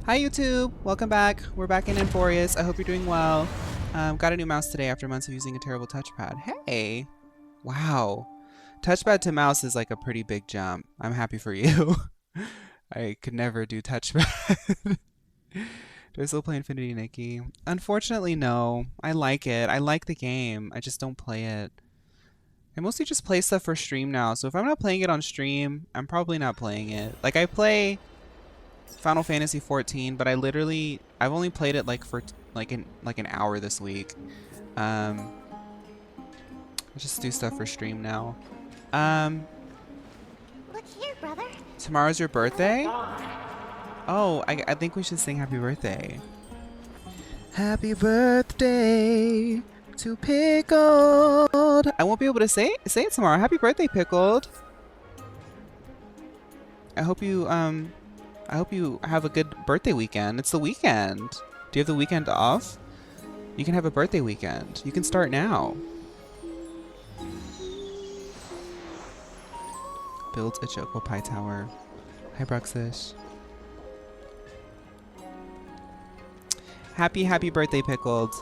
Hi YouTube! Welcome back. We're back in Emborious. I hope you're doing well. Got a new mouse today after months of using a terrible touchpad. Hey! Wow. Touchpad to mouse is like a pretty big jump. I'm happy for you. I could never do touchpad. Do I still play Infinity Nikki? Unfortunately, no. I like it. I like the game. I just don't play it. I mostly just play stuff for stream now, so if I'm not playing it on stream, I'm probably not playing it. Like, I play Final Fantasy 14, but I've only played it like for an hour this week. I just do stuff for stream now. Look here, brother. Tomorrow's your birthday? Oh, I think we should sing happy birthday. Happy birthday to Pickled. I won't be able to say it tomorrow. Happy birthday, Pickled. I hope you have a good birthday weekend. It's the weekend. Do you have the weekend off? You can have a birthday weekend. You can start now. Build a Choco Pie Tower. Hi, Bruxish. Happy birthday, Pickled.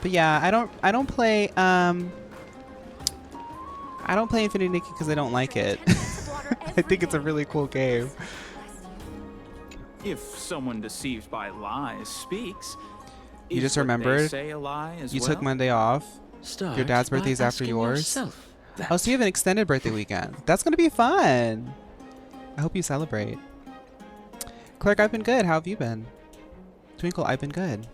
But yeah, I don't play Infinity Nikki because I don't like it. I think it's a really cool game. If someone deceived by lies speaks, You just remembered? say a lie as You well? took Monday off. Start Your dad's by birthday is after asking yours. yourself that. Oh, so you have an extended birthday weekend. That's gonna be fun. I hope you celebrate. Clark, I've been good. How have you been? Twinkle, I've been good.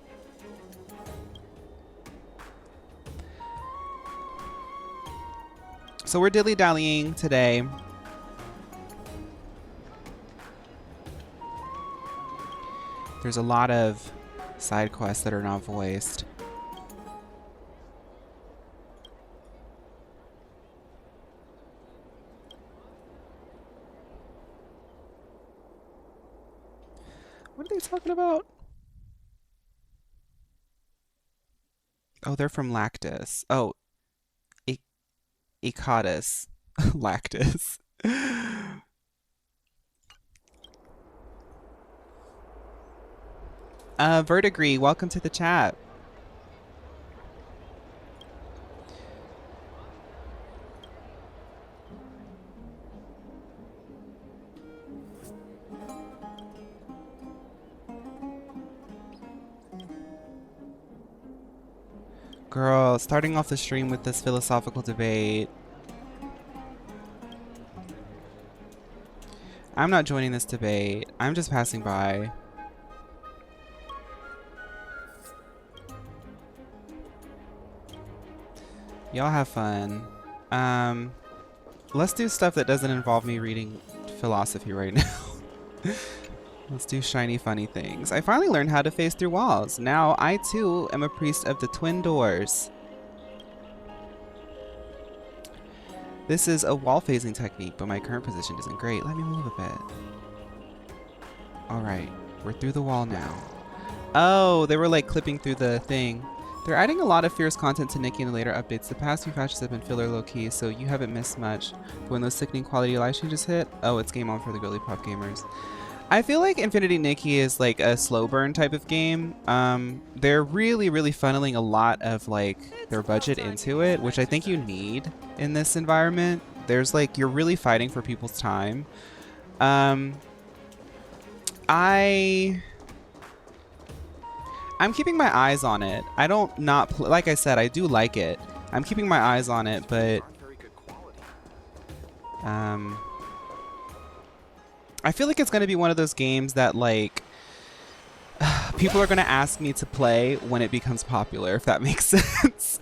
So we're dilly-dallying today. There's a lot of side quests that are not voiced. What are they talking about? Oh, they're from Lactus. Oh, Ecatus. Lactus. Vertigree, welcome to the chat. Girl, starting off the stream with this philosophical debate. I'm not joining this debate. I'm just passing by. Y'all have fun. Let's do stuff that doesn't involve me reading philosophy right now. Let's do shiny, funny things. I finally learned how to phase through walls. Now, I too am a priest of the twin doors. This is a wall phasing technique, but my current position isn't great. Let me move a bit. Alright, we're through the wall now. Oh, they were like clipping through the thing. They're adding a lot of fierce content to Nikki in the later updates. The past few patches have been filler low-key, so you haven't missed much. But when those sickening quality live changes hit, oh, it's game on for the girly pop gamers. I feel like Infinity Nikki is like a slow burn type of game. They're really funneling a lot of like their budget into it, which I think you need in this environment. There's like, you're really fighting for people's time. I'm keeping my eyes on it. I don't not like I said, I do like it. I'm keeping my eyes on it, but I feel like it's going to be one of those games that like people are going to ask me to play when it becomes popular, if that makes sense.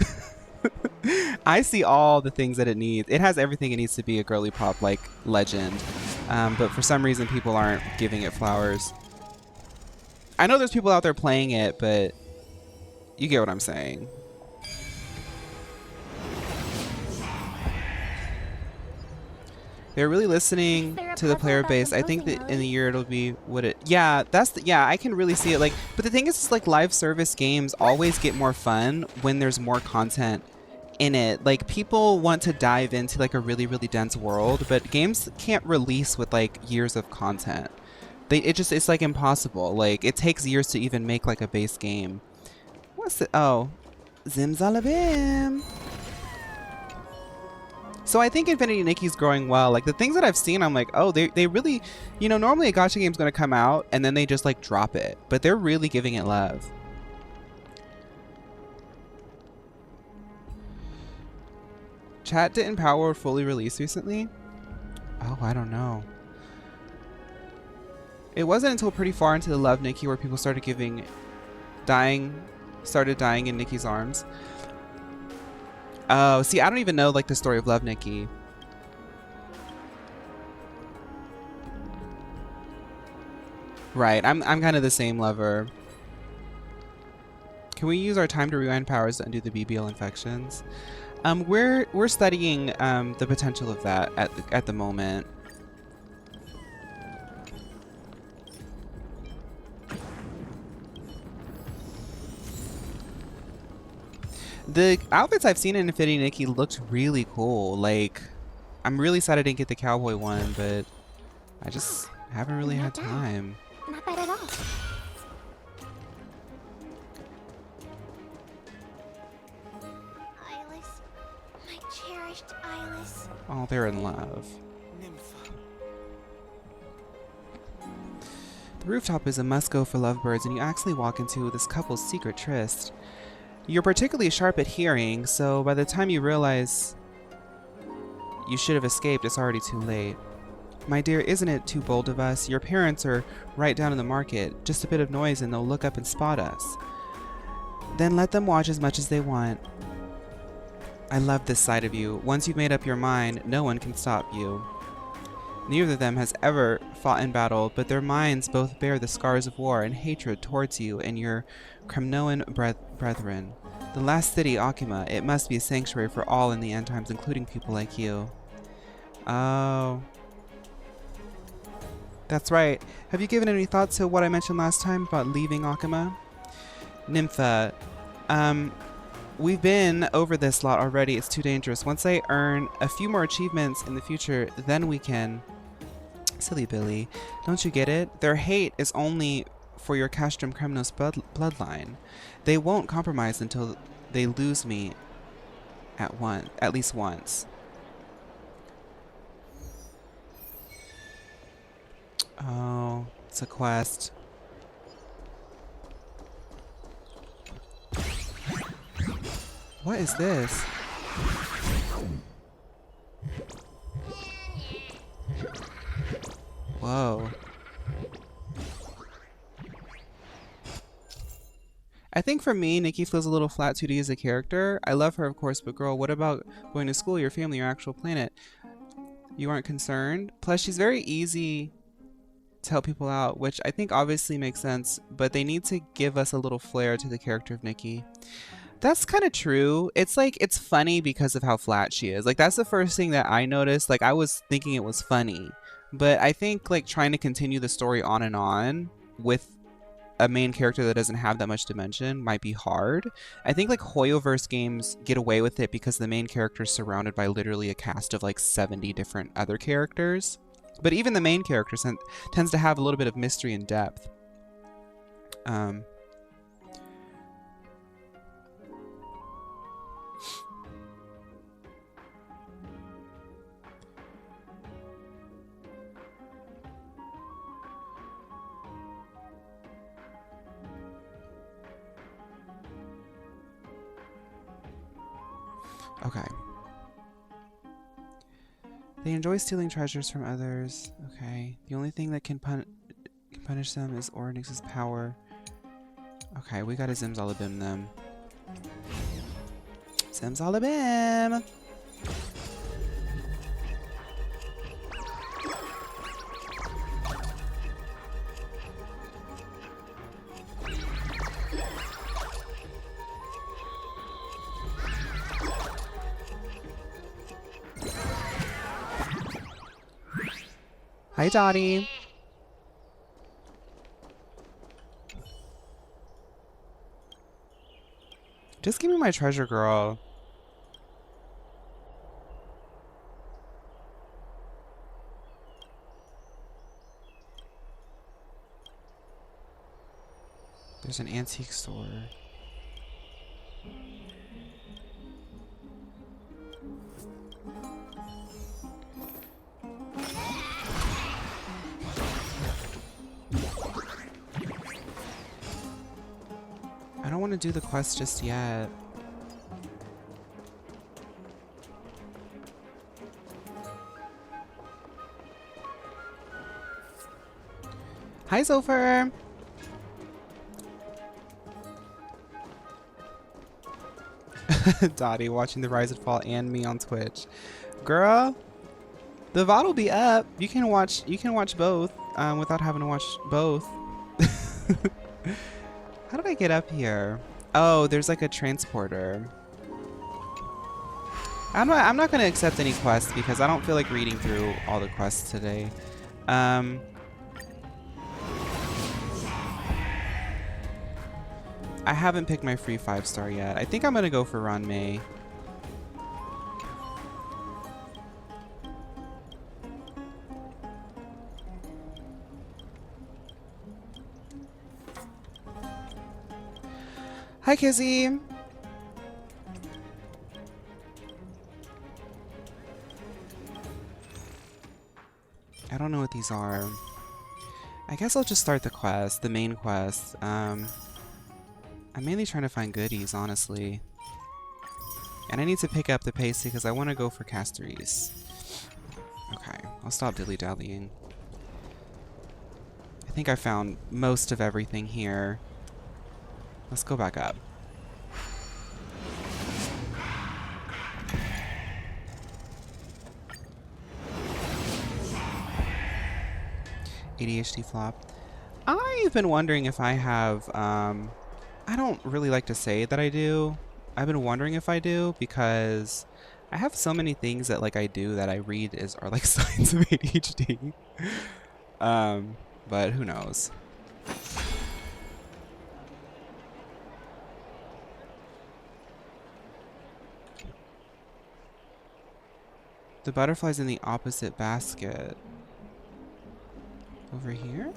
I see all the things that it needs. It has everything it needs to be a girly pop like legend, but for some reason people aren't giving it flowers. I know there's people out there playing it, but you get what I'm saying. They're really listening to the player base. I think that in a year it'll be what it. Yeah, yeah. I can really see it. Like, but the thing is, like live service games always get more fun when there's more content in it. Like, people want to dive into like a really, really dense world, but games can't release with like years of content. It's like impossible. Like, it takes years to even make like a base game. What's it? Oh, Zimzalabim. So I think Infinity Nikki's growing well. Like, the things that I've seen, I'm like, oh, they really, you know, normally a gacha game's gonna come out and then they just like drop it, but they're really giving it love. Chat didn't Power fully release recently? Oh, I don't know. It wasn't until pretty far into the Love Nikki where people started dying in Nikki's arms. Oh, see, I don't even know like the story of Love Nikki. Right, I'm kind of the same lover. Can we use our time to rewind powers to undo the BBL infections? We're studying the potential of that at the moment. The outfits I've seen in Infinity Nikki looked really cool. Like, I'm really sad I didn't get the cowboy one, but I just haven't really had time. Not bad at all. Eyeless. My cherished eyeless. Oh, they're in love. The rooftop is a must-go for lovebirds, and you actually walk into this couple's secret tryst. You're particularly sharp at hearing, so by the time you realize you should have escaped, it's already too late. My dear, isn't it too bold of us? Your parents are right down in the market. Just a bit of noise and they'll look up and spot us. Then let them watch as much as they want. I love this side of you. Once you've made up your mind, no one can stop you. Neither of them has ever fought in battle, but their minds both bear the scars of war and hatred towards you and your Kremnoan brethren. The last city, Okhema, it must be a sanctuary for all in the end times, including people like you. Oh. That's right. Have you given any thought to what I mentioned last time about leaving Okhema? Nympha, we've been over this lot already. It's too dangerous. Once I earn a few more achievements in the future, then we can... Silly Billy. Don't you get it? Their hate is only for your Castrum Kremnos bloodline. They won't compromise until they lose me at least once. Oh, it's a quest. What is this? Whoa. I think for me, Nikki feels a little flat 2D as a character. I love her, of course, but girl, what about going to school, your family, your actual planet? You aren't concerned? Plus, she's very easy to help people out, which I think obviously makes sense, but they need to give us a little flair to the character of Nikki. That's kind of true. It's like, it's funny because of how flat she is. Like, that's the first thing that I noticed. Like, I was thinking it was funny, but I think like trying to continue the story on with a main character that doesn't have that much dimension might be hard. I think like Hoyoverse games get away with it because the main character is surrounded by literally a cast of like 70 different other characters. But even the main character tends to have a little bit of mystery and depth. Okay. They enjoy stealing treasures from others. Okay. The only thing that can punish them is Oryx's power. Okay, we gotta Zimzalabim them. Zimzalabim! Hi, Dottie. Just give me my treasure, girl. There's an antique store. I don't want to do the quest just yet. Hi, Zopher. Dottie watching the rise and fall and me on Twitch. Girl, the VOD will be up. You can watch both without having to watch both. How did I get up here? Oh, there's like a transporter. I'm not gonna accept any quests because I don't feel like reading through all the quests today. I haven't picked my free 5-star yet. I think I'm gonna go for Ranmei. Hi, Kizzy. I don't know what these are. I guess I'll just start the quest, the main quest. I'm mainly trying to find goodies, honestly. And I need to pick up the pace because I want to go for Castories. Okay, I'll stop dilly-dallying. I think I found most of everything here. Let's go back up. ADHD flop. I've been wondering if I have, I don't really like to say that I do. I've been wondering if I do because I have so many things that like I do that I read are like signs of ADHD. But who knows? The butterfly's in the opposite basket. Over here?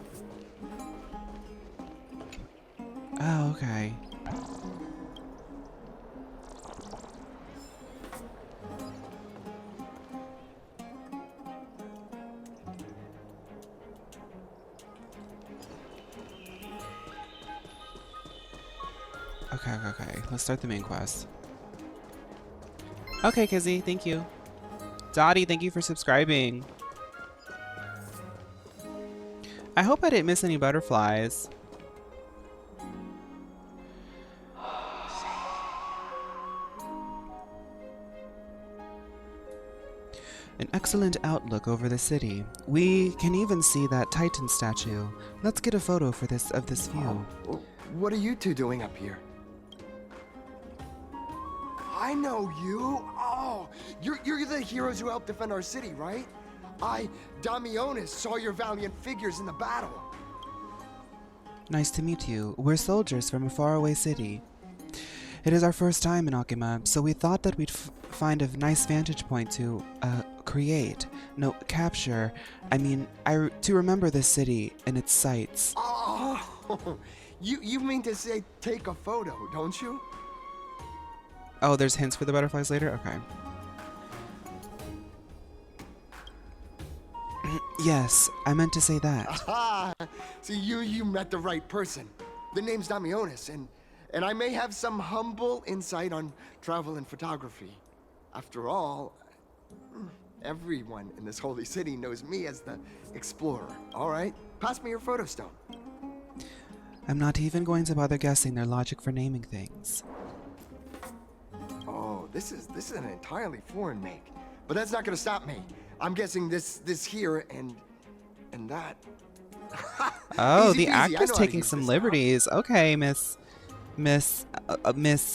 Oh, okay. Okay. Let's start the main quest. Okay, Kizzy, thank you. Dottie, thank you for subscribing. I hope I didn't miss any butterflies. An excellent outlook over the city. We can even see that Titan statue. Let's get a photo for this view. What are you two doing up here? I know you. Oh, you're the heroes who helped defend our city, right? Damionis, saw your valiant figures in the battle. Nice to meet you. We're soldiers from a faraway city. It is our first time in Okhema, so we thought that we'd find a nice vantage point to capture. I mean, to remember this city and its sights. Oh, you mean to say take a photo, don't you? Oh, there's hints for the butterflies later? Okay. Yes, I meant to say that. Aha! See, you met the right person. The name's Damionis, and I may have some humble insight on travel and photography. After all, everyone in this holy city knows me as the explorer. All right, pass me your photo stone. I'm not even going to bother guessing their logic for naming things. Oh, this is an entirely foreign make, but that's not gonna stop me. I'm guessing this here and that. Oh, Easy the peasy, I know actor's how to taking use some this liberties. Okay, Miss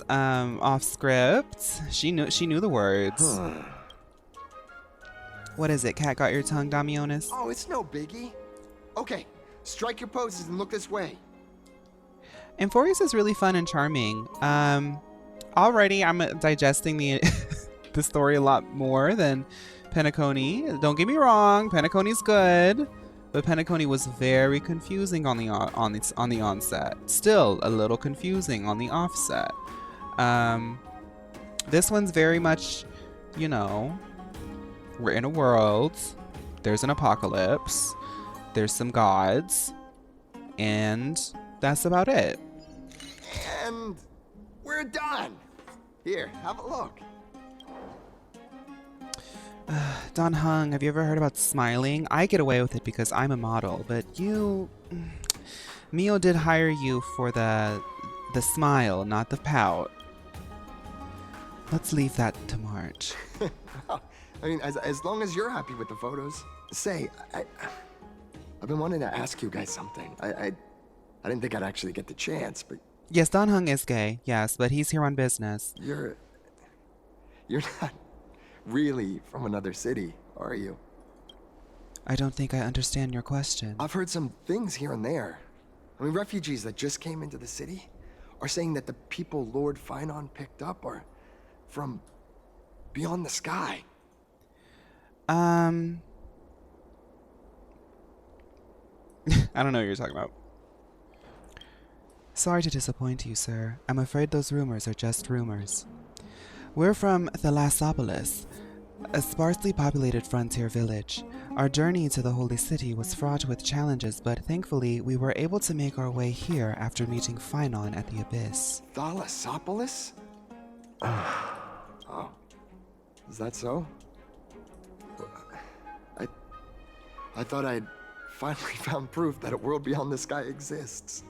off script. She knew the words. What is it? Cat got your tongue, Damionis? Oh, it's no biggie. Okay, strike your poses and look this way. Amphorius is really fun and charming. Already I'm digesting the the story a lot more than Penacony. Don't get me wrong, Penacony's good. but Penacony was very confusing on the onset. Still a little confusing on the offset. This one's very much, you know, we're in a world. There's an apocalypse. There's some gods, and that's about it. And we're done. Here, have a look. Don Hung, have you ever heard about smiling? I get away with it because I'm a model, but you... Mio did hire you for the smile, not the pout. Let's leave that to March. I mean, as long as you're happy with the photos. Say, I've been wanting to ask you guys something. I didn't think I'd actually get the chance, but... Yes, Don Hung is gay, yes, but he's here on business. You're not really from another city, are you? I don't think I understand your question. I've heard some things here and there. I mean, refugees that just came into the city are saying that the people Lord Phaun picked up are from beyond the sky. I don't know what you're talking about. Sorry to disappoint you, sir. I'm afraid those rumors are just rumors. We're from Thalassopolis, a sparsely populated frontier village. Our journey to the Holy City was fraught with challenges, but thankfully we were able to make our way here after meeting Phaun at the Abyss. Thalassopolis? Oh. Is that so? I thought I'd finally found proof that a world beyond the sky exists.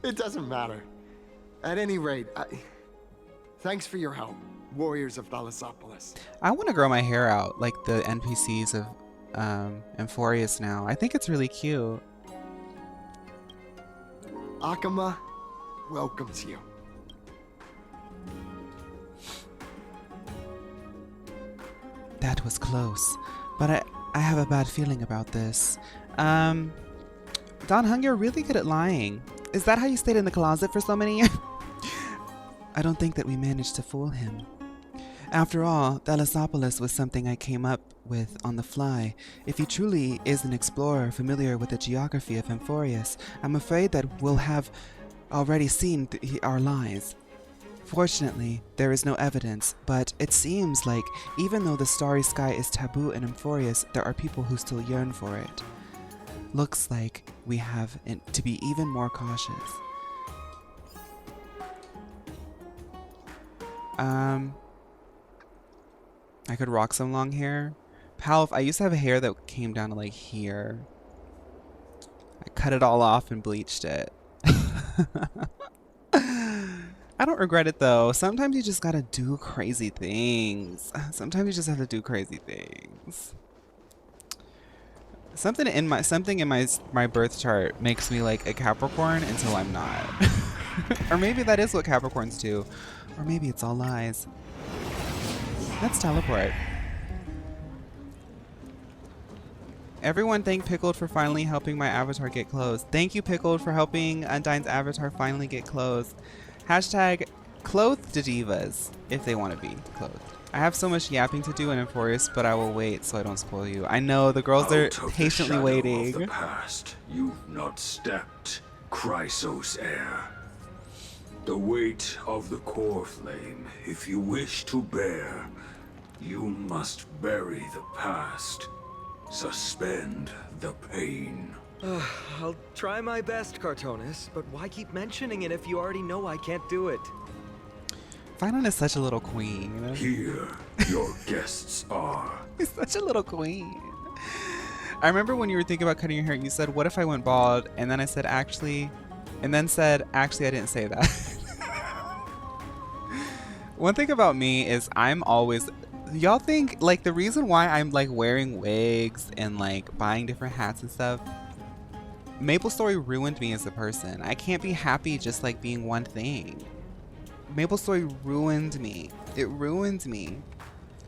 It doesn't matter. At any rate, thanks for your help, warriors of Thalassopolis. I want to grow my hair out like the NPCs of Amphorius now. I think it's really cute. Okhema welcomes you. That was close, but I have a bad feeling about this. Don Hung, you're really good at lying. Is that how you stayed in the closet for so many years? I don't think that we managed to fool him. After all, Thalassopolis was something I came up with on the fly. If he truly is an explorer familiar with the geography of Amphorius, I'm afraid that we'll have already seen our lies. Fortunately, there is no evidence, but it seems like even though the starry sky is taboo in Amphorius, there are people who still yearn for it. Looks like we have to be even more cautious. I could rock some long hair. Pal, I used to have hair that came down to like here. I cut it all off and bleached it. I don't regret it though. Sometimes you just gotta do crazy things. Sometimes you just have to do crazy things. Something in my birth chart makes me like a Capricorn until I'm not. Or maybe that is what Capricorns do. Or maybe it's all lies. Let's teleport. Everyone thank Pickled for finally helping my avatar get closed. Thank you, Pickled, for helping Undyne's avatar finally get closed. Hashtag clothed divas if they want to be clothed. I have so much yapping to do in Amphorius, but I will wait so I don't spoil you. I know, the girls are patiently waiting. Out of the past, you've not stepped Chrysos heir. The weight of the core flame, if you wish to bear, you must bury the past. Suspend the pain. I'll try my best, Cartonis, but why keep mentioning it if you already know I can't do it? Phaun is such a little queen. Here, your guests are. He's such a little queen. I remember when you were thinking about cutting your hair, you said, what if I went bald? And then I said, actually, and then said, actually, I didn't say that. One thing about me is I'm always, y'all think, like, the reason why I'm, like, wearing wigs and, like, buying different hats and stuff, MapleStory ruined me as a person. I can't be happy just, like, being one thing. MapleStory ruined me. It ruined me.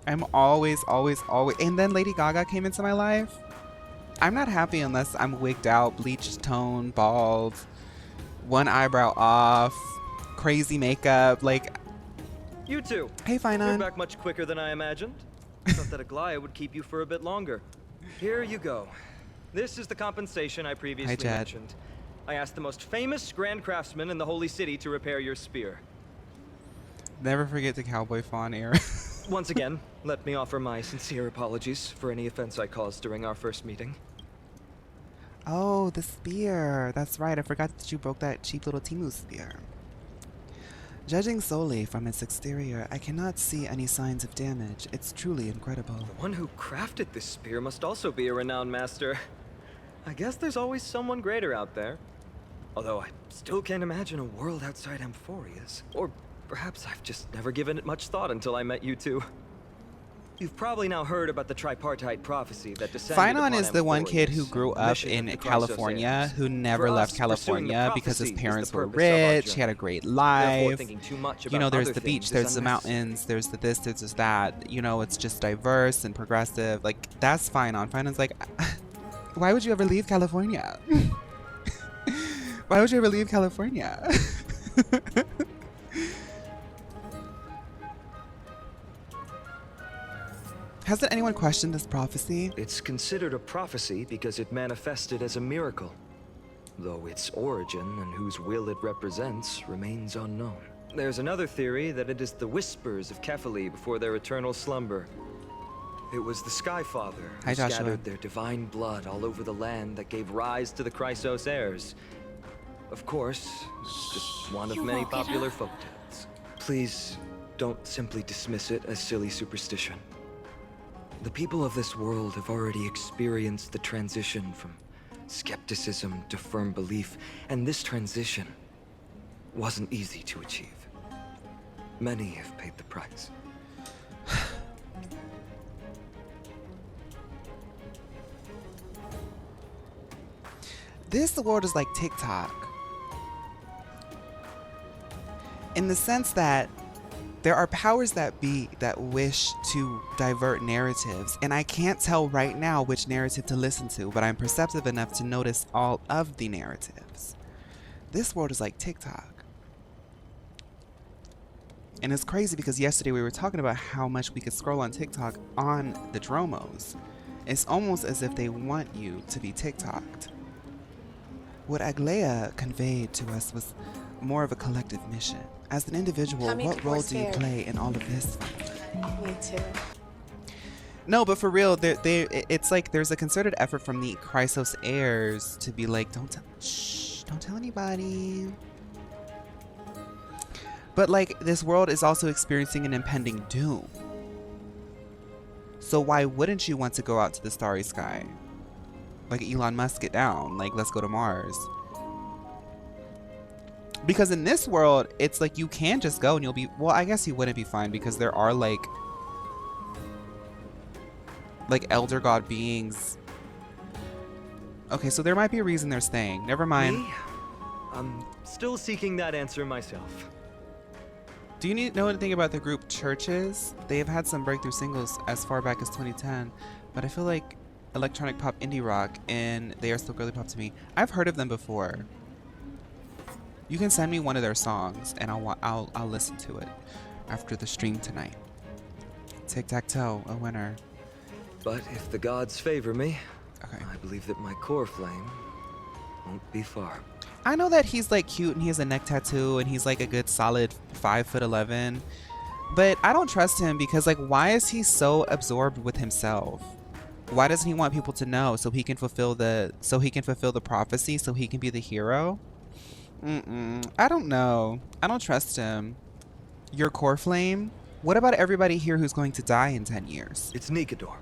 I'm always, and then Lady Gaga came into my life. I'm not happy unless I'm wigged out, bleached tone, bald, one eyebrow off, crazy makeup. Like, You two. Hey, You're Phaun. back much quicker than I imagined. Thought that Aglaya would keep you for a bit longer. Here you go. This is the compensation I previously Jed. mentioned. I asked the most famous grand craftsman in the Holy City to repair your spear. Never forget the cowboy fawn era. Once again, let me offer my sincere apologies for any offense I caused during our first meeting. Oh, the spear. That's right. I forgot that you broke that cheap little Timu spear. Judging solely from its exterior, I cannot see any signs of damage. It's truly incredible. The one who crafted this spear must also be a renowned master. I guess there's always someone greater out there. Although I still can't imagine a world outside Amphoria's. Or perhaps I've just never given it much thought until I met you two. You've probably now heard about the tripartite prophecy that descended Phaun upon is the one kid Amphorius, who grew the up mission in of the Chrysos California, heirs. who never For left us, pursuing the California because his prophecy is the parents were purpose of our rich, he had a journey. great Therefore, life. thinking too much You about know, there's other the beach, things there's is the unnecessary. mountains, there's the this, there's that. You know, it's just diverse and progressive. Like, that's Phaun. Phaun's like, why would you ever leave California? Why would you ever leave California? Hasn't anyone questioned this prophecy? It's considered a prophecy because it manifested as a miracle, though its origin and whose will it represents remains unknown. There's another theory that it is the whispers of Kefali before their eternal slumber. It was the Sky Father who Hi, Joshua. scattered their divine blood all over the land that gave rise to the Chrysos heirs. Of course, it's just one of You many woke it popular up. folktales. Please don't simply dismiss it as silly superstition. The people of this world have already experienced the transition from skepticism to firm belief, and this transition wasn't easy to achieve. Many have paid the price. This world is like TikTok. In the sense that there are powers that be that wish to divert narratives, and I can't tell right now which narrative to listen to, but I'm perceptive enough to notice all of the narratives. This world is like TikTok. And it's crazy because yesterday we were talking about how much we could scroll on TikTok on the Dromos. It's almost as if they want you to be TikToked. What Aglaya conveyed to us was more of a collective mission. As an individual, Coming what role towards do you here. play in all of this? Me too. No, but for real, it's like there's a concerted effort from the Chrysos heirs to be like, don't tell anybody. But like, this world is also experiencing an impending doom. So why wouldn't you want to go out to the starry sky? Like Elon Musk, get down. Like, let's go to Mars. Because in this world, it's like you can just go and you'll be, well, I guess you wouldn't be fine because there are like elder god beings. Okay, so there might be a reason they're staying. Never mind. Me? I'm still seeking that answer myself. Do you know anything about the group Churches? They have had some breakthrough singles as far back as 2010, but I feel like electronic pop indie rock, and they are still girly pop to me. I've heard of them before. You can send me one of their songs, and I'll listen to it after the stream tonight. Tic-tac-toe, a winner. But if the gods favor me, Okay. I believe that my core flame won't be far. I know that he's like cute and he has a neck tattoo and he's like a good solid 5'11", but I don't trust him because like, why is he so absorbed with himself? Why doesn't he want people to know so he can fulfill the prophecy, so he can be the hero? I don't know. I don't trust him. Your core flame? What about everybody here who's going to die in 10 years? It's Nikador.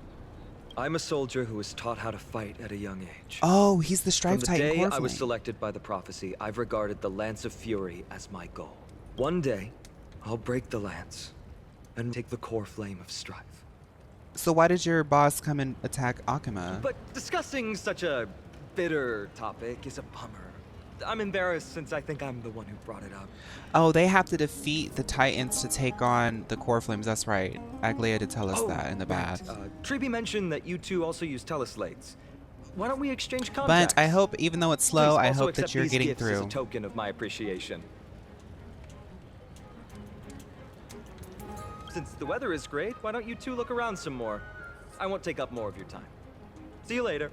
I'm a soldier who was taught how to fight at a young age. Oh, he's the From Strife the Titan day core I was flame. selected by the prophecy, I've regarded the Lance of Fury as my goal. One day, I'll break the lance and take the core flame of strife. So why did your boss come and attack Okhema? But discussing such a bitter topic is a bummer. I'm embarrassed since I think I'm the one who brought it up. Oh, they have to defeat the Titans to take on the core flames. That's right. Aglaya did tell us that in the right. bath. Treeby mentioned that you two also use teleslates. Why don't we exchange contacts? But I hope, even though it's slow, Please I also hope accept that you're these getting gifts as through. a token of my appreciation. Since the weather is great, why don't you two look around some more? I won't take up more of your time. See you later.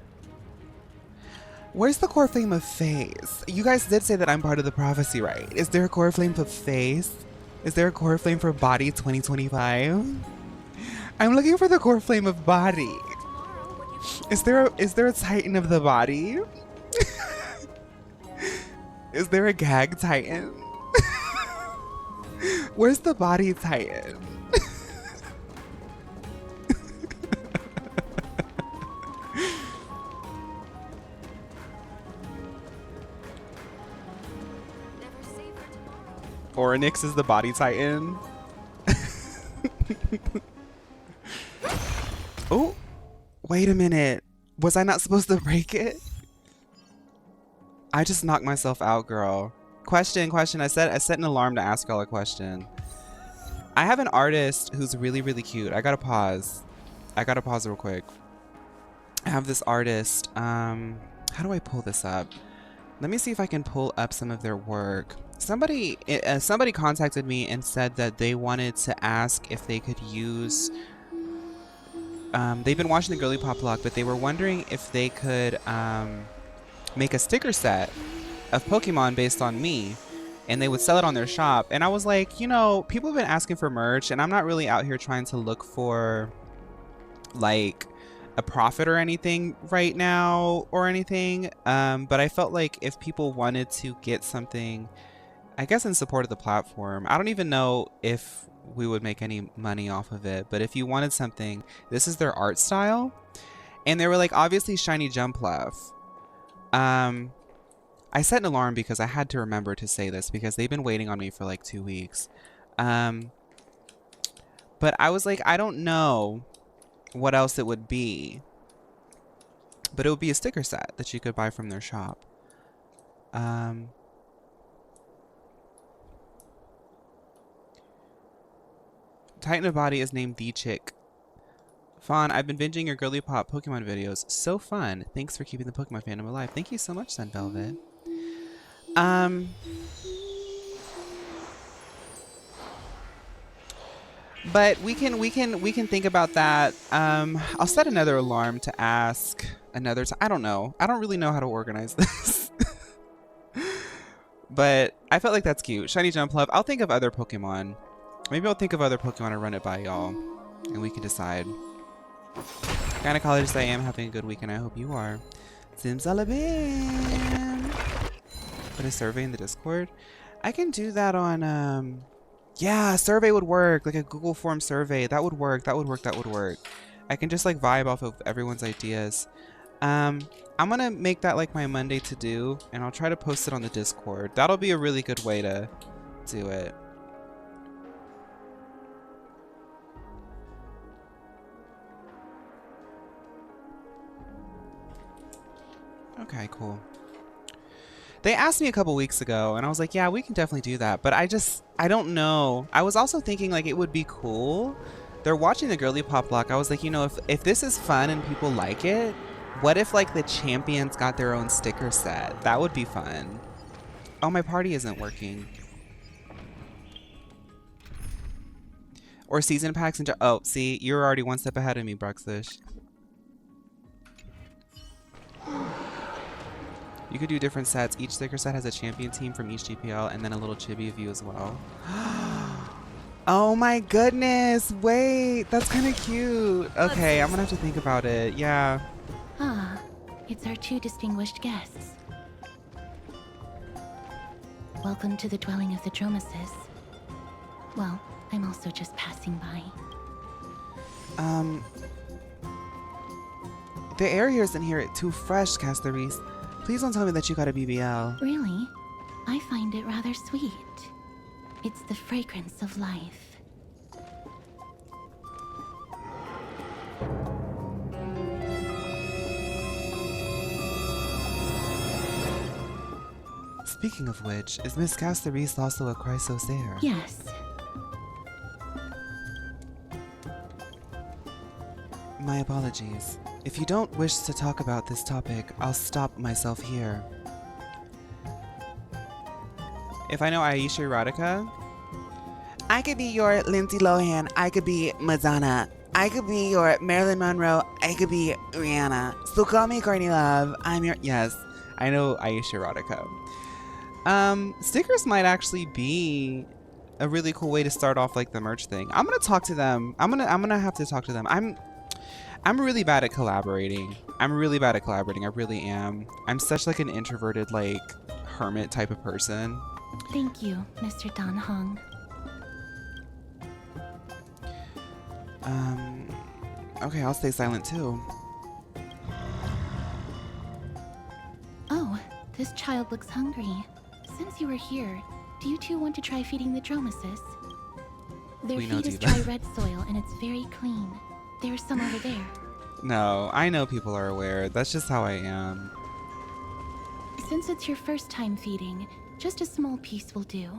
Where's the core flame of face? You guys did say that I'm part of the prophecy, right? Is there a core flame for face? Is there a core flame for body 2025? I'm looking for the core flame of body. Is there a titan of the body? Is there a gag titan? Where's the body titan? Oryx is the body titan. Oh, wait a minute. Was I not supposed to break it? I just knocked myself out, girl. Question. I set an alarm to ask y'all a question. I have an artist who's really, really cute. I gotta pause real quick. I have this artist. How do I pull this up? Let me see if I can pull up some of their work. Somebody contacted me and said that they wanted to ask if they could use. They've been watching the Girly Pop vlog, but they were wondering if they could make a sticker set of Pokemon based on me, and they would sell it on their shop. And I was like, you know, people have been asking for merch, and I'm not really out here trying to look for like a profit or anything right now or anything. But I felt like if people wanted to get something, I guess in support of the platform, I don't even know if we would make any money off of it, but if you wanted something, this is their art style. And they were like, obviously shiny Jumpluff. I set an alarm because I had to remember to say this because they've been waiting on me for like 2 weeks. But I was like, I don't know what else it would be, but it would be a sticker set that you could buy from their shop. Titan of Body is named The Chick. Phaun, I've been binging your Girly Pop Pokemon videos. So fun. Thanks for keeping the Pokemon fandom alive. Thank you so much, Sun Velvet. But we can think about that. I'll set another alarm to ask another time. I don't know. I don't really know how to organize this. But I felt like that's cute. Shiny Jumpluff. I'll think of other Pokemon. Maybe I'll think of other Pokemon and run it by y'all, and we can decide. Gynecologist I am, having a good week, and I hope you are. Simsalabim. Put a survey in the Discord. I can do that on, yeah, survey would work, like a Google form survey. That would work. I can just like vibe off of everyone's ideas. I'm gonna make that like my Monday to do, and I'll try to post it on the Discord. That'll be a really good way to do it. Okay, cool. They asked me a couple weeks ago, and I was like, yeah, we can definitely do that. But I don't know. I was also thinking, like, it would be cool. They're watching the Girly Pop vlog. I was like, you know, if this is fun and people like it, what if, like, the champions got their own sticker set? That would be fun. Oh, my party isn't working. Or season packs and... Oh, see, you're already one step ahead of me, Bruxish. You could do different sets. Each sticker set has a champion team from each GPL and then a little chibi of you as well. Oh my goodness. Wait, that's kind of cute. Okay, I'm gonna have to think about it. Yeah. Ah, it's our two distinguished guests. Welcome to the dwelling of the Dromesis. Well, I'm also just passing by. The air here isn't here too fresh, Casteries. Please don't tell me that you got a BBL. Really? I find it rather sweet. It's the fragrance of life. Speaking of which, is Miss Casteries also a Chrysosaur? Yes. My apologies. If you don't wish to talk about this topic, I'll stop myself here. If I know Aisha Erotica? I could be your Lindsay Lohan. I could be Madonna. I could be your Marilyn Monroe. I could be Rihanna. So call me Courtney Love. I'm your... Yes, I know Aisha Erotica. Stickers might actually be a really cool way to start off like the merch thing. I'm gonna talk to them. I'm gonna have to talk to them. I'm really bad at collaborating. I really am. I'm such like an introverted, like hermit type of person. Thank you, Mr. Dan Hong. Okay, I'll stay silent too. Oh, this child looks hungry. Since you are here, do you two want to try feeding the dromeses? Their We don't feed is do dry that. red soil and it's very clean. There's some over there. No, I know people are aware. That's just how I am. Since it's your first time feeding, just a small piece will do.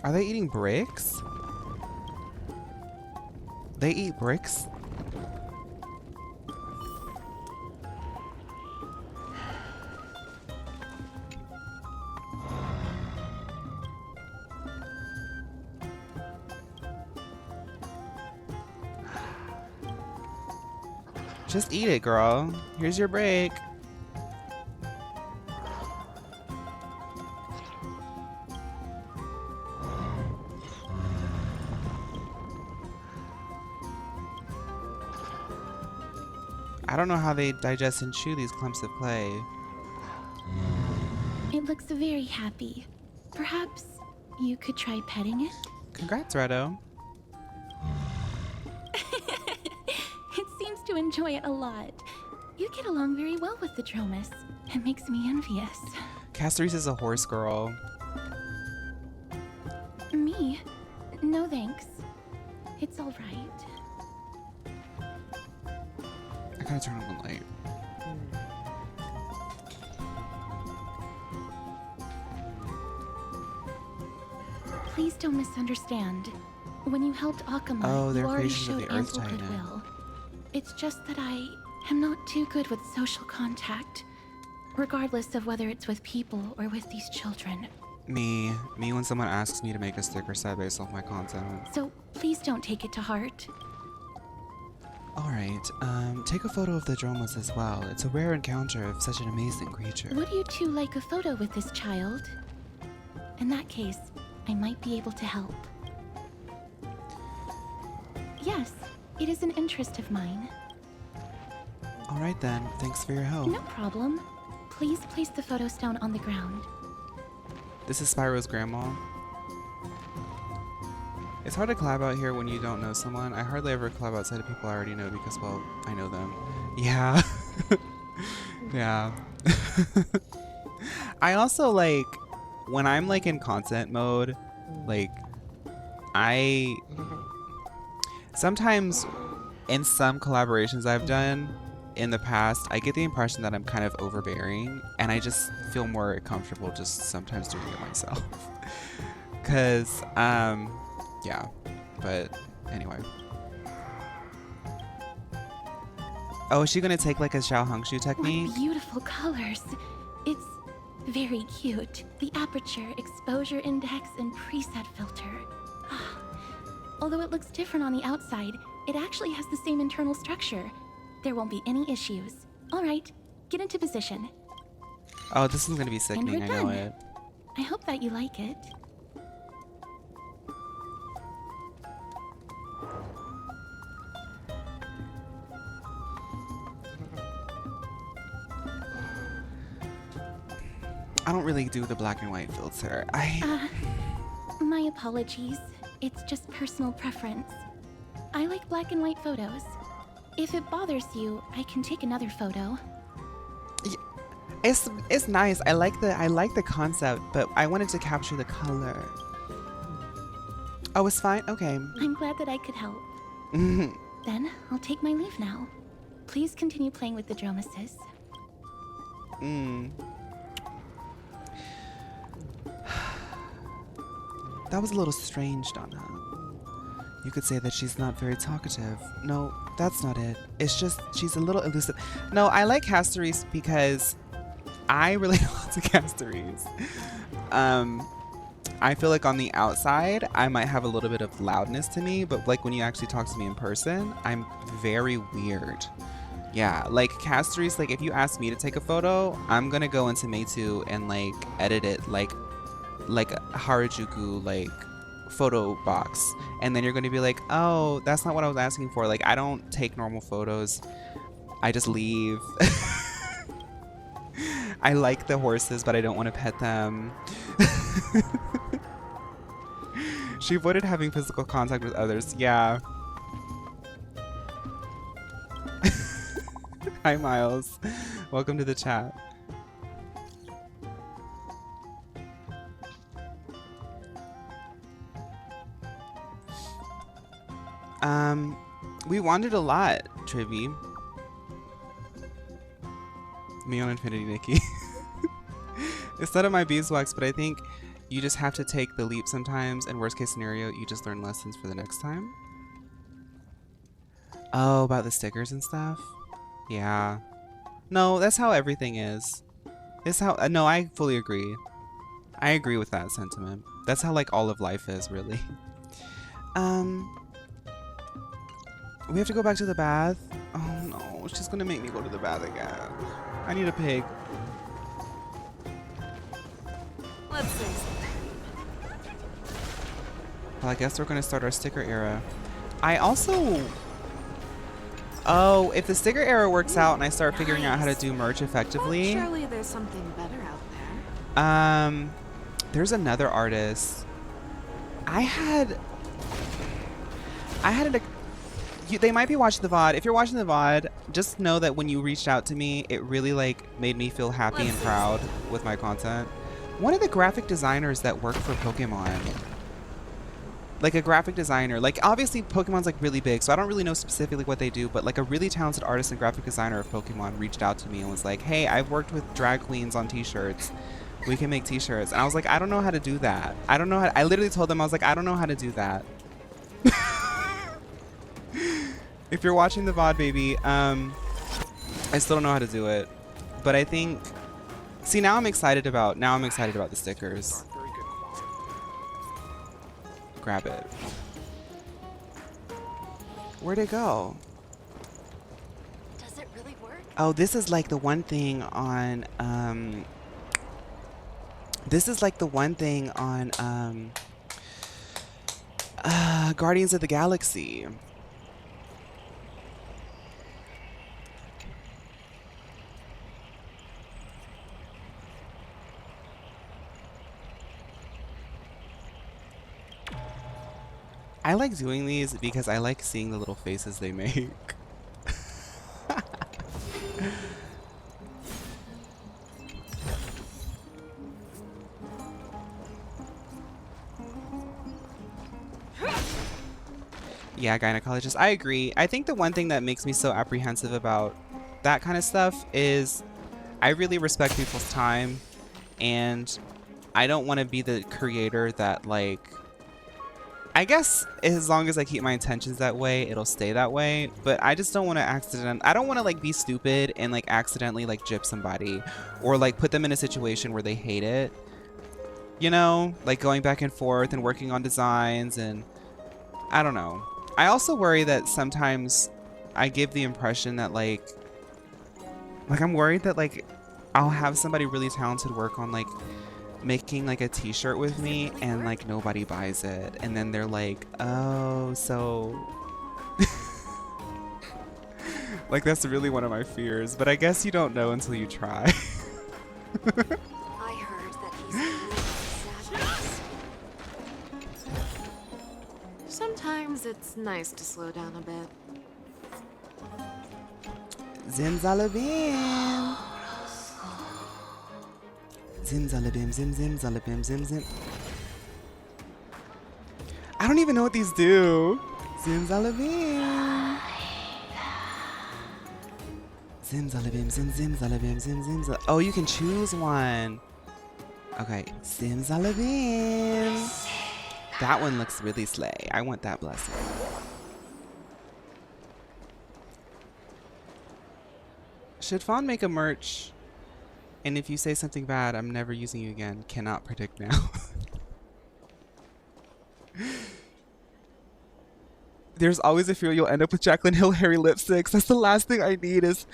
Are they eating bricks? They eat bricks? Just eat it, girl. Here's your break. I don't know how they digest and chew these clumps of clay. It looks very happy. Perhaps you could try petting it? Congrats, Redo. It seems to enjoy it a lot. You get along very well with the Dromus. It makes me envious. Caceres is a horse girl. Me? No thanks. It's all right. I gotta turn on the light. Please don't misunderstand. When you helped Okhema, Oh, they're you already creations of showed the Earth ample Titan. goodwill. It's just that I am not too good with social contact, regardless of whether it's with people or with these children. Me when someone asks me to make a sticker set based off my content. So please don't take it to heart. Alright, take a photo of the Dromas as well. It's a rare encounter of such an amazing creature. Would you two like a photo with this child? In that case, I might be able to help. Yes, it is an interest of mine. Alright then, thanks for your help. No problem. Please place the photo stone on the ground. This is Spyro's grandma. It's hard to collab out here when you don't know someone. I hardly ever collab outside of people I already know because, well, I know them. Yeah. Yeah. I also, like, when I'm, like, in content mode, like, sometimes in some collaborations I've done in the past, I get the impression that I'm kind of overbearing, and I just feel more comfortable just sometimes doing it myself. Because, yeah, but anyway. Oh, is she gonna take like a Xiao Hongshu technique? What beautiful colors. It's very cute. The aperture, exposure index, and preset filter. Although it looks different on the outside, it actually has the same internal structure. There won't be any issues. All right, get into position. Oh, this is gonna be sickening, we're I know done. it. I hope that you like it. I don't really do the black and white filter. My apologies. It's just personal preference. I like black and white photos. If it bothers you, I can take another photo. It's nice. I like the concept, but I wanted to capture the color. Oh, it's fine? Okay. I'm glad that I could help. Then, I'll take my leave now. Please continue playing with the Dromuses. That was a little strange, Donna. You could say that she's not very talkative. No, that's not it. It's just she's a little elusive. No, I like Caceres because I relate a lot to Caceres. I feel like on the outside, I might have a little bit of loudness to me, but like when you actually talk to me in person, I'm very weird. Yeah, like Castri's, like if you ask me to take a photo, I'm gonna go into Meitu and like edit it like Harajuku, like photo box, and then you're gonna be like, oh, that's not what I was asking for. Like I don't take normal photos, I just leave. I like the horses, but I don't want to pet them. She avoided having physical contact with others. Yeah. Hi, Miles. Welcome to the chat. We wandered a lot, Trivy. Me on Infinity, Nikki. Instead of my beeswax, but I think you just have to take the leap sometimes, and worst case scenario, you just learn lessons for the next time. Oh, about the stickers and stuff? Yeah. No, that's how everything is. It's how, no, I fully agree. I agree with that sentiment. That's how like all of life is, really. We have to go back to the bath. Oh no, she's gonna make me go to the bath again. I need a pig. Let's say something. Well, I guess we're gonna start our sticker era. I also... Oh, if the sticker era works out and I start figuring out how to do merch effectively... Well, surely there's something better out there. There's another artist. I had they might be watching the VOD. If you're watching the VOD, just know that when you reached out to me, it really like made me feel happy and proud with my content. One of the graphic designers that work for Pokemon, like a graphic designer, like obviously Pokemon's like really big, so I don't really know specifically what they do, but like a really talented artist and graphic designer of Pokemon reached out to me and was like, hey, I've worked with drag queens on t-shirts. We can make t-shirts. And I was like, I don't know how to do that. I don't know how, I literally told them, I was like, I don't know how to do that. If you're watching the VOD, baby, I still don't know how to do it. But I think, see, now I'm excited about the stickers. Grab it. Where'd it go? Does it really work? Oh, this is like the one thing on, Guardians of the Galaxy. I like doing these because I like seeing the little faces they make. Yeah, gynecologist. I agree. I think the one thing that makes me so apprehensive about that kind of stuff is I really respect people's time, and I don't want to be the creator that like, I guess as long as I keep my intentions that way, it'll stay that way. But I just don't want to I don't want to like be stupid and like accidentally like gyp somebody or like put them in a situation where they hate it. You know, like going back and forth and working on designs, and I don't know. I also worry that sometimes I give the impression that like I'm worried that like I'll have somebody really talented work on like making like a t-shirt with me and like nobody buys it, and then they're like, oh, so like that's really one of my fears, but I guess you don't know until you try. I heard that he's a little sadness. Sometimes it's nice to slow down a bit. Zimzalabim. Zimzalabim, zim zim zalabim, zim zim. I don't even know what these do. Zimzalabim. Zimzalabim, zim zim zalabim, zim zim zal. Oh, you can choose one. Okay, Zimzalabim. That one looks really slay. I want that blessing. Should Fawn make a merch? And if you say something bad, I'm never using you again. Cannot predict now. there's always a fear you'll end up with Jaclyn Hill Harry lipsticks. That's the last thing I need is,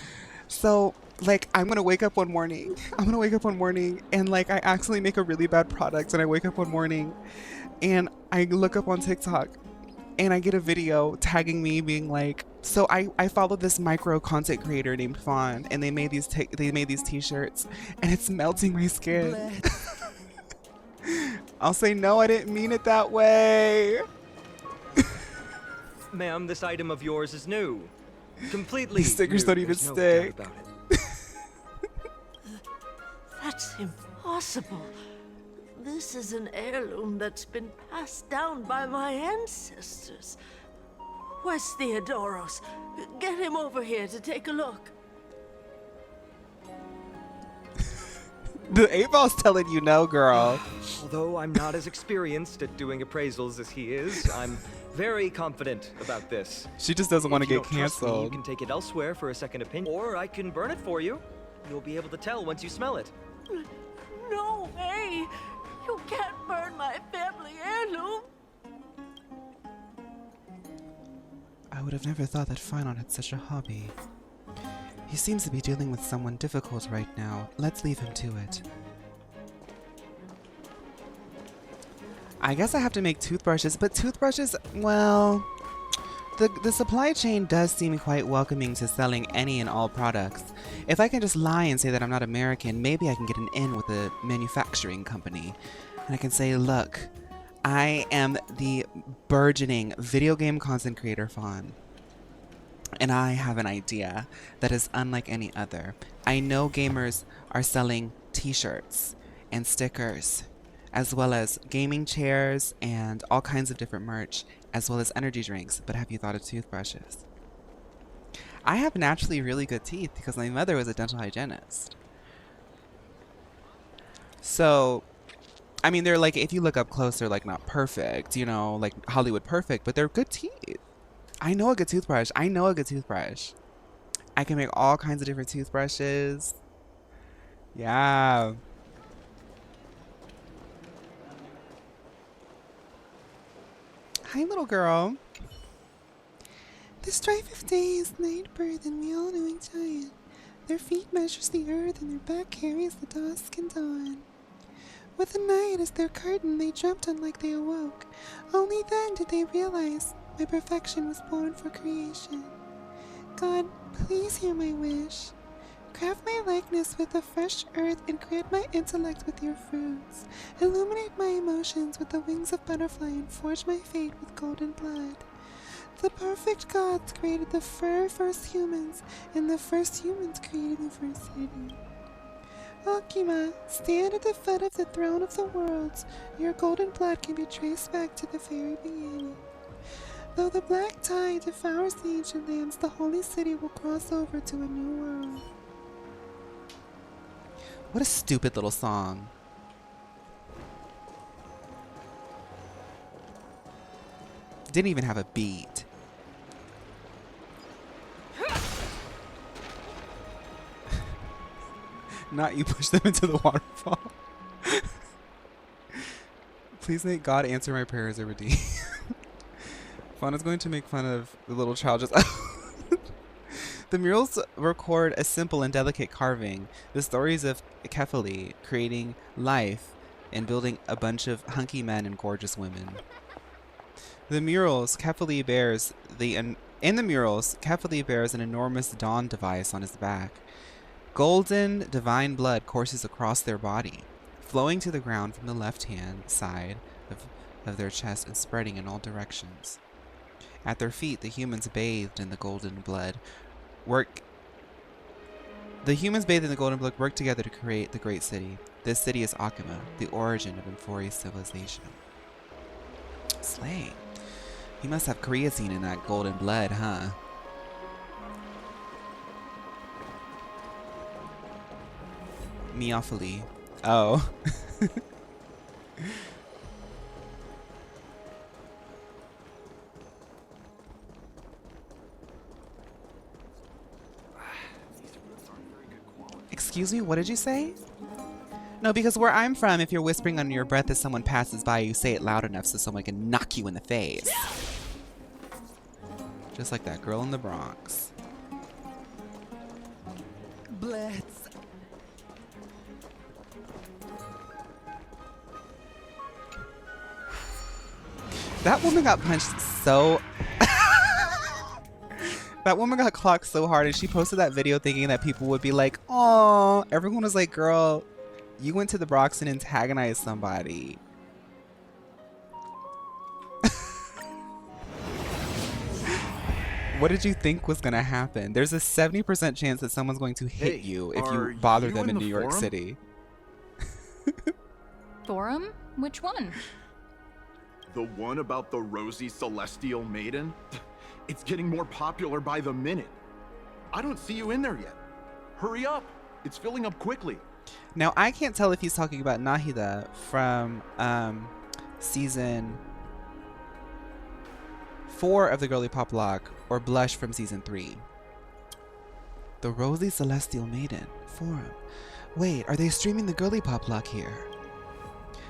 so like I'm gonna wake up one morning. And like I accidentally make a really bad product and I wake up one morning and I look up on TikTok and I get a video tagging me being like, so I followed this micro content creator named Phaun and they made these t-shirts and it's melting my skin. I'll say, no, I didn't mean it that way. Ma'am, this item of yours is new. Completely These stickers new. don't even There's no stick. doubt about it. That's impossible. This is an heirloom that's been passed down by my ancestors. Where's Theodoros? Get him over here to take a look. The 8-ball's telling you no, girl. Although I'm not as experienced at doing appraisals as he is, I'm very confident about this. She just doesn't want to If you get don't trust me, canceled. you can take it elsewhere for a second opinion, or I can burn it for you. You'll be able to tell once you smell it. No way! You can't burn my family heirloom! I would have never thought that Phaun had such a hobby. He seems to be dealing with someone difficult right now. Let's leave him to it. I guess I have to make toothbrushes, but toothbrushes, well, the supply chain does seem quite welcoming to selling any and all products. If I can just lie and say that I'm not American, maybe I can get an in with a manufacturing company. And I can say, look, I am the burgeoning video game content creator Phaun. And I have an idea that is unlike any other. I know gamers are selling t-shirts and stickers, as well as gaming chairs and all kinds of different merch, as well as energy drinks. But have you thought of toothbrushes? I have naturally really good teeth because my mother was a dental hygienist. So, I mean, they're like, if you look up close, they're like not perfect, you know, like Hollywood perfect, but they're good teeth. I know a good toothbrush. I can make all kinds of different toothbrushes. Yeah. Hi, little girl. The strife of day is night birth and we all knowing giant. Their feet measures the earth and their back carries the dusk and dawn. With the night as their curtain they dreamt on like they awoke. Only then did they realize my perfection was born for creation. God, please hear my wish. Craft my likeness with the fresh earth and create my intellect with your fruits. Illuminate my emotions with the wings of butterfly and forge my fate with golden blood. The perfect gods created the first humans, and the first humans created the first city. Okhema, stand at the foot of the throne of the worlds. Your golden blood can be traced back to the very beginning. Though the black tide devours the ancient lands, the holy city will cross over to a new world. What a stupid little song. Didn't even have a beat. Not you push them into the waterfall. Please make God answer my prayers or redeem. Phaun is going to make fun of the little child just... The murals record a simple and delicate carving, the stories of Kefali creating life and building a bunch of hunky men and gorgeous women. The murals, Kefali bears in the murals, Kefali bears an enormous dawn device on his back. Golden divine blood courses across their body, flowing to the ground from the left-hand side of their chest and spreading in all directions. At their feet, the humans bathed in the golden blood work together to create the great city. This city is Okhema, the origin of Emphori's civilization. Slay. He must have creatine in that golden blood, huh? Meophily. Oh. Excuse me, what did you say? No, because where I'm from, if you're whispering under your breath as someone passes by, you say it loud enough so someone can knock you in the face. Just like that girl in the Bronx. Blitz. That woman got punched so... That woman got clocked so hard, and she posted that video thinking that people would be like, "Oh," everyone was like, "Girl, you went to the Bronx and antagonized somebody." What did you think was gonna happen? There's a 70% chance that someone's going to hit you if you bother them in New York City. Forum? Which one? The one about the rosy celestial maiden? It's getting more popular by the minute. I don't see you in there yet. Hurry up. It's filling up quickly. Now, I can't tell if he's talking about Nahida from season 4 of the Girly Pop Lock or Blush from season 3. The Rosy Celestial Maiden Forum. Wait, are they streaming the Girly Pop Lock here?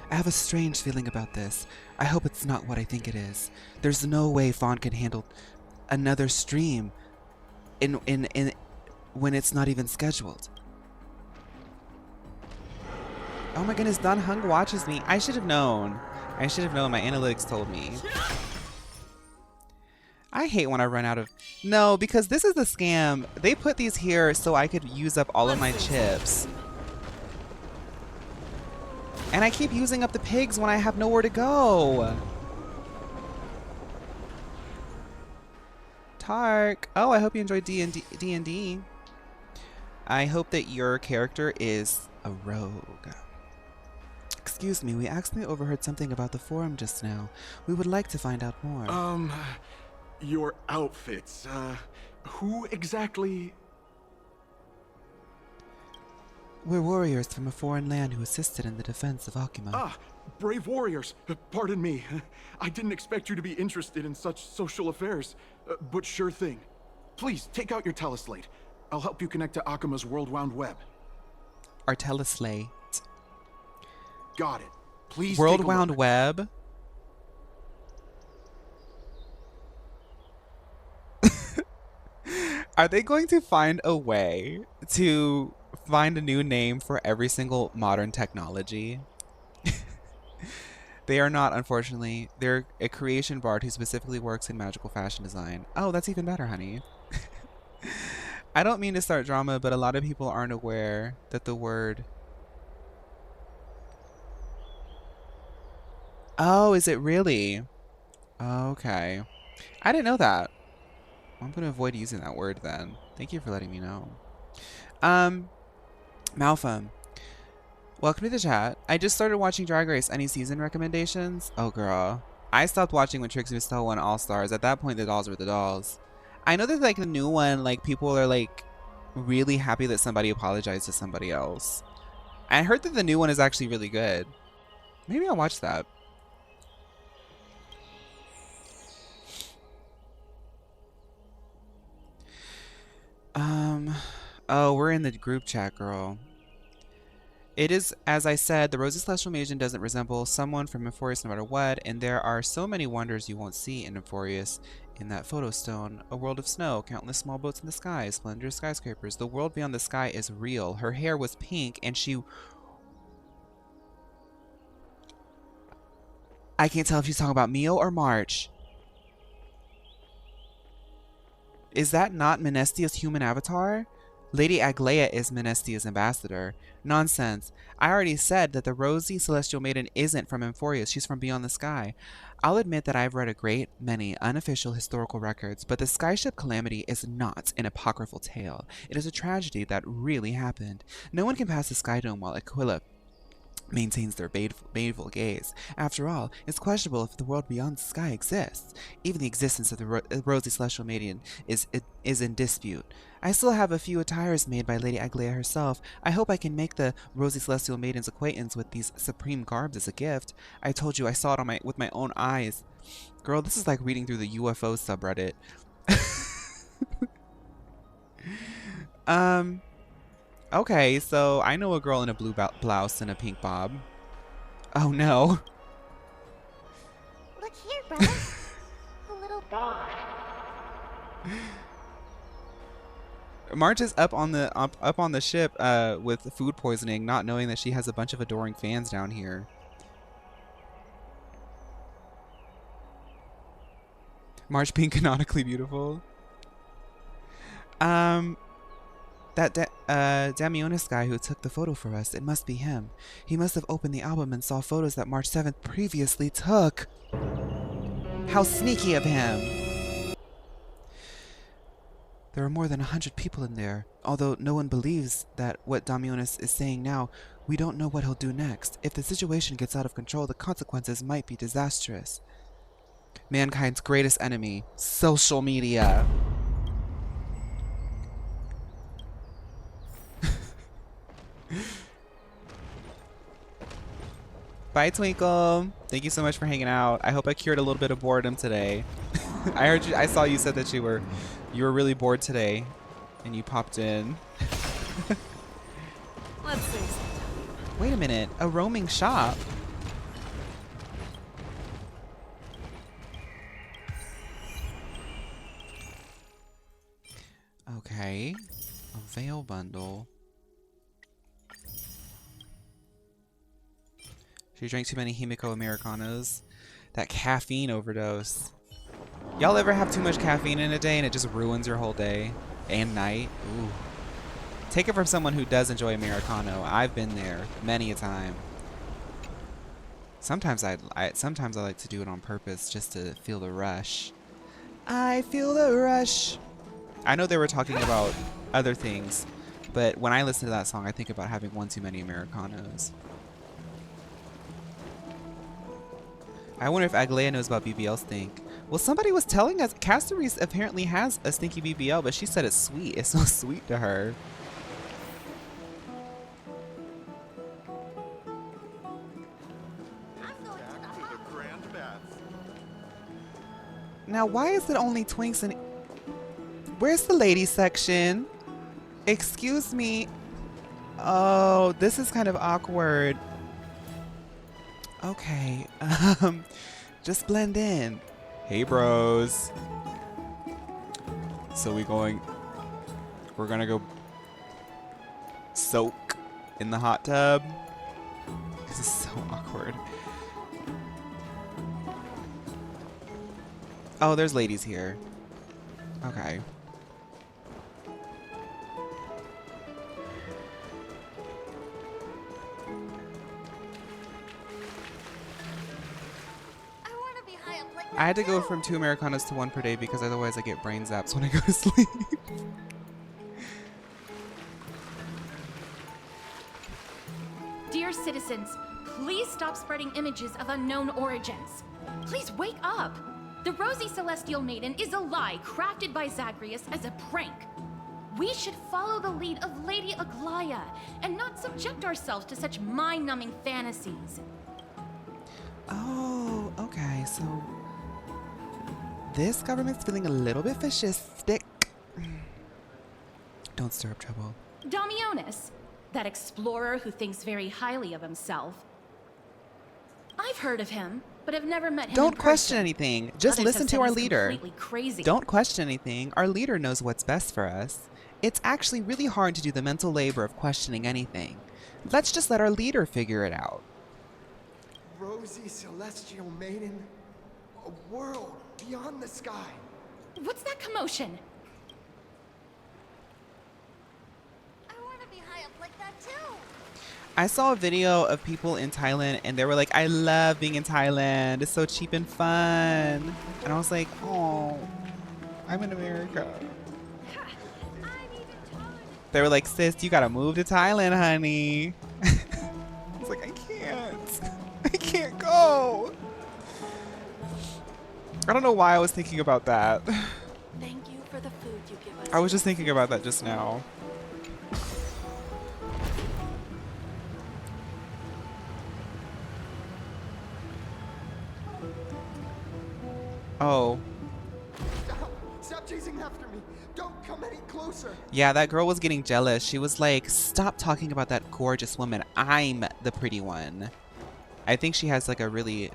I have a strange feeling about this. I hope it's not what I think it is. There's no way Phaun can handle another stream in when it's not even scheduled. Oh my goodness, Don Hung watches me. I should have known. I should have known. My analytics told me. I hate when I run out of... No, because this is the scam. They put these here so I could use up all of my chips. And I keep using up the pigs when I have nowhere to go. Tark. Oh, I hope you enjoyed D&D. I hope that your character is a rogue. Excuse me, we accidentally overheard something about the forum just now. We would like to find out more. Your outfits, who exactly? We're warriors from a foreign land who assisted in the defense of Okhema. Ah, brave warriors. Pardon me. I didn't expect you to be interested in such social affairs, but sure thing. Please, take out your teleslate. I'll help you connect to Okhema's World Wound Web. Our teleslate. Got it. Please World take a Wound look. Web? Are they going to find a way to find a new name for every single modern technology? They are not, unfortunately. They're a creation bard who specifically works in magical fashion design. Oh, that's even better, honey. I don't mean to start drama, but a lot of people aren't aware that the word... Oh, is it really? Okay. I didn't know that. I'm going to avoid using that word then. Thank you for letting me know. Malfum. Welcome to the chat. I just started watching Drag Race. Any season recommendations? Oh, girl. I stopped watching when Trixie Mattel won All Stars. At that point, the dolls were the dolls. I know that, like, the new one, like, people are, like, really happy that somebody apologized to somebody else. I heard that the new one is actually really good. Maybe I'll watch that. Oh, we're in the group chat, girl. It is, as I said, the Rosy Celestial Maiden doesn't resemble someone from Euphorius no matter what, and there are so many wonders you won't see in Euphorius. In that photo stone, a world of snow, countless small boats in the sky, splendorous skyscrapers. The world beyond the sky is real. Her hair was pink, and she... I can't tell if she's talking about Mio or March. Is that not Menestia's human avatar? Lady Aglaia is Menestia's ambassador. Nonsense. I already said that the Rosy Celestial Maiden isn't from Euphorius. She's from beyond the sky. I'll admit that I've read a great many unofficial historical records, but the skyship calamity is not an apocryphal tale. It is a tragedy that really happened. No one can pass the sky dome while Aquila maintains their baleful gaze. After all, it's questionable if the world beyond the sky exists. Even the existence of the Rosy Celestial Maiden is in dispute. I still have a few attires made by Lady Aglaia herself. I hope I can make the Rosy Celestial Maiden's acquaintance with these supreme garbs as a gift. I told you I saw it with my own eyes. Girl, this is like reading through the UFO subreddit. Okay, so I know a girl in a blue blouse and a pink bob. Oh no. Look here, brother. A little dog. Marge is up on the ship with food poisoning, not knowing that she has a bunch of adoring fans down here. Marge being canonically beautiful. That Damionis guy who took the photo for us, it must be him. He must have opened the album and saw photos that March 7th previously took. How sneaky of him. There are more than 100 people in there. Although no one believes that what Damionis is saying now, we don't know what he'll do next. If the situation gets out of control, the consequences might be disastrous. Mankind's greatest enemy, social media. Bye, Twinkle. Thank you so much for hanging out. I hope I cured a little bit of boredom today. I saw you said that you were really bored today, and you popped in. Let's see. Wait a minute, a roaming shop. Okay, a veil bundle. She drank too many Himiko Americanos. That caffeine overdose. Y'all ever have too much caffeine in a day and it just ruins your whole day and night? Ooh. Take it from someone who does enjoy Americano. I've been there many a time. Sometimes I like to do it on purpose just to feel the rush. I feel the rush. I know they were talking about other things, but when I listen to that song, I think about having one too many Americanos. I wonder if Aglea knows about BBL stink. Well, somebody was telling us Casteries apparently has a stinky BBL, but she said it's sweet. It's so sweet to her. Now, why is it only twinks and... Where's the ladies section? Excuse me. Oh, this is kind of awkward. Okay, just blend in. Hey, bros. So we're gonna go soak in the hot tub. This is so awkward. Oh, there's ladies here. Okay. I had to go from 2 Americanos to 1 per day because otherwise I get brain zaps when I go to sleep. Dear citizens, please stop spreading images of unknown origins. Please wake up. The Rosy Celestial Maiden is a lie crafted by Zagreus as a prank. We should follow the lead of Lady Aglaya and not subject ourselves to such mind-numbing fantasies. Oh, okay, so this government's feeling a little bit fascistic. Don't stir up trouble. Damionis, that explorer who thinks very highly of himself. I've heard of him, but have never met him. Don't question anything. Just Others listen have to said our he's leader. completely crazy. Don't question anything. Our leader knows what's best for us. It's actually really hard to do the mental labor of questioning anything. Let's just let our leader figure it out. Rosy Celestial Maiden, a world beyond the sky. What's that commotion? I want to be high up like that too. I saw a video of people in Thailand and they were like, I love being in Thailand. It's so cheap and fun. And I was like, oh, I'm in America. They were like, sis, you gotta move to Thailand, honey. I was like, I can't. I can't go. I don't know why I was thinking about that. Thank you for the food you give us. I was just thinking about that just now. Oh. Stop chasing after me. Don't come any closer. Yeah, that girl was getting jealous. She was like, stop talking about that gorgeous woman. I'm the pretty one. I think she has like a really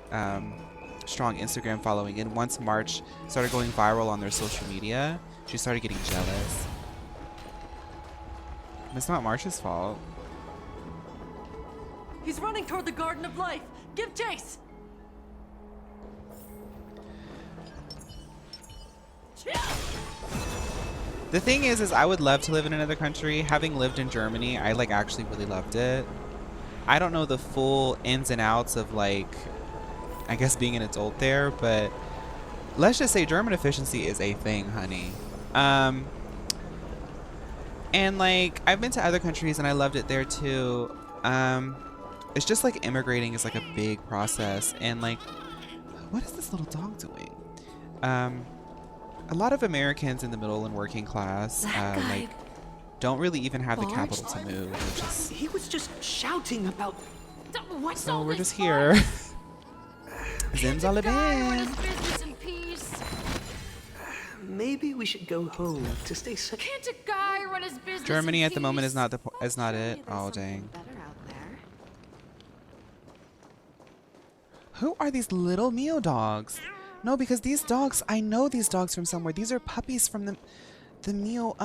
strong Instagram following. And once March started going viral on their social media, she started getting jealous. It's not Marsh's fault. He's running toward the Garden of Life. Give chase. The thing is I would love to live in another country. Having lived in Germany, I like actually really loved it. I don't know the full ins and outs of like, I guess being an adult there, but let's just say German efficiency is a thing, honey. And like, I've been to other countries and I loved it there too. It's just like immigrating is like a big process. And like, what is this little dog doing? A lot of Americans in the middle and working class, like, don't really even have the capital to move, which is... He was just shouting about... What's So all we're this just here. Zimzalabim. Maybe we should go home to stay safe. Can't a guy run his business? Germany at the moment is not it. Oh dang. Who are these little Mio dogs? No, because these dogs, I know these dogs from somewhere. These are puppies from the Mio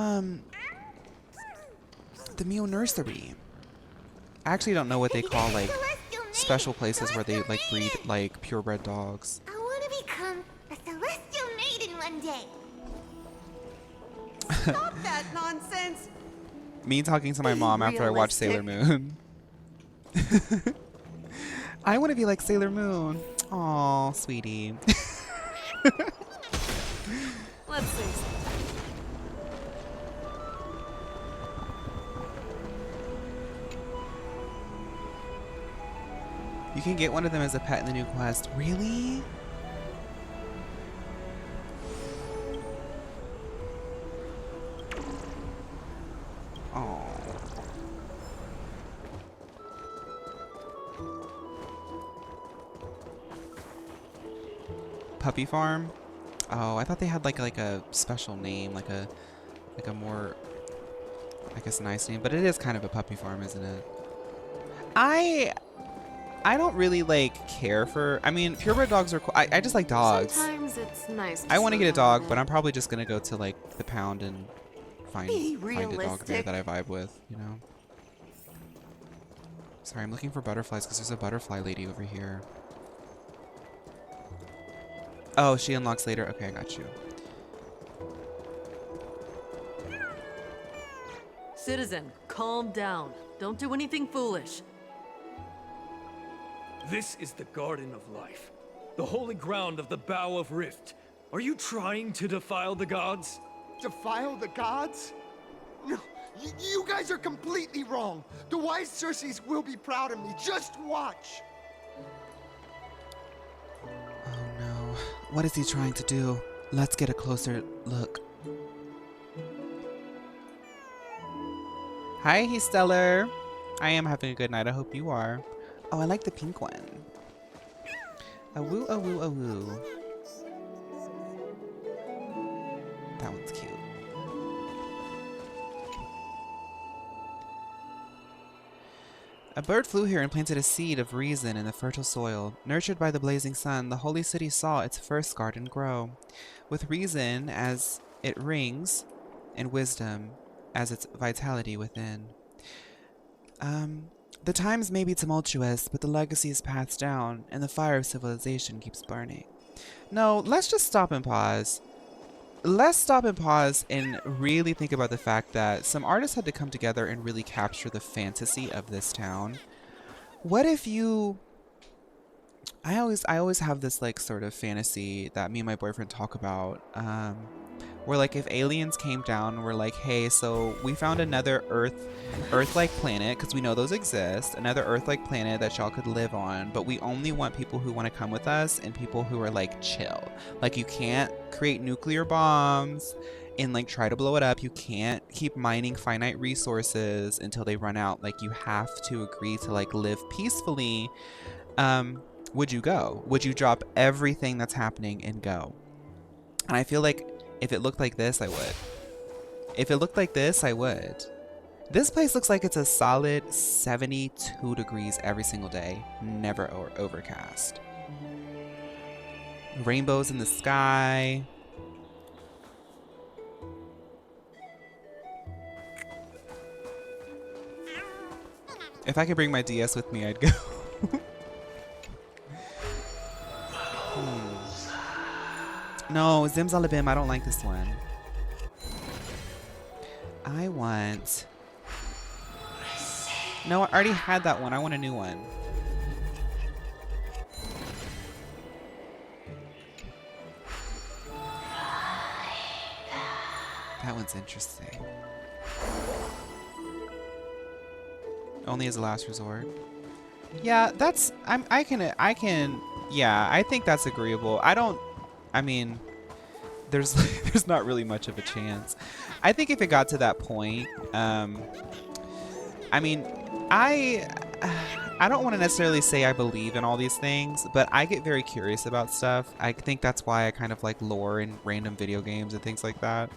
nursery. I actually don't know what they call like special places where they like breed like purebred dogs. I want to become a celestial maiden one day. Stop that nonsense. Me talking to my mom after I watched Sailor Moon. I want to be like Sailor Moon. Aw, sweetie. Let's see. You can get one of them as a pet in the new quest. Really? Oh. Puppy farm? Oh, I thought they had like a special name, like a more, I guess, nice name, but it is kind of a puppy farm, isn't it? I don't really like care for, I mean, purebred dogs are cool. I just like dogs. Sometimes it's nice to I want to slow get a down dog, but I'm probably just gonna go to like the pound and find a dog there that I vibe with, you know? Sorry, I'm looking for butterflies because there's a butterfly lady over here. Oh, she unlocks later? Okay, I got you. Citizen, calm down. Don't do anything foolish. This is the Garden of Life, the holy ground of the Bow of Rift. Are you trying to defile the gods? Defile the gods? No, you guys are completely wrong. The wise Circes will be proud of me. Just watch. Oh no. What is he trying to do? Let's get a closer look. Hi, he's Stellar. I am having a good night. I hope you are. Oh, I like the pink one. A woo, a woo, a woo. That one's cute. A bird flew here and planted a seed of reason in the fertile soil. Nurtured by the blazing sun, the holy city saw its first garden grow. With reason as it rings, and wisdom as its vitality within. The times may be tumultuous, but the legacy is passed down, and the fire of civilization keeps burning. No, let's just stop and pause. Let's stop and pause and really think about the fact that some artists had to come together and really capture the fantasy of this town. What if you... I always have this like sort of fantasy that me and my boyfriend talk about, where like if aliens came down and were like, hey, so we found another Earth-like planet, because we know those exist, another Earth-like planet that y'all could live on, but we only want people who want to come with us and people who are like chill. Like you can't create nuclear bombs and like try to blow it up. You can't keep mining finite resources until they run out. Like you have to agree to like live peacefully. Would you go? Would you drop everything that's happening and go? And I feel like if it looked like this, I would. If it looked like this, I would. This place looks like it's a solid 72 degrees every single day. Never overcast. Rainbows in the sky. If I could bring my DS with me, I'd go. No, Zimzalabim, I don't like this one. I want... No, I already had that one. I want a new one. That one's interesting. Only as a last resort. Yeah, that's... I can... Yeah, I think that's agreeable. I mean... There's there's not really much of a chance. I think if it got to that point, I mean, I don't want to necessarily say I believe in all these things, but I get very curious about stuff. I think that's why I kind of like lore in random video games and things like that.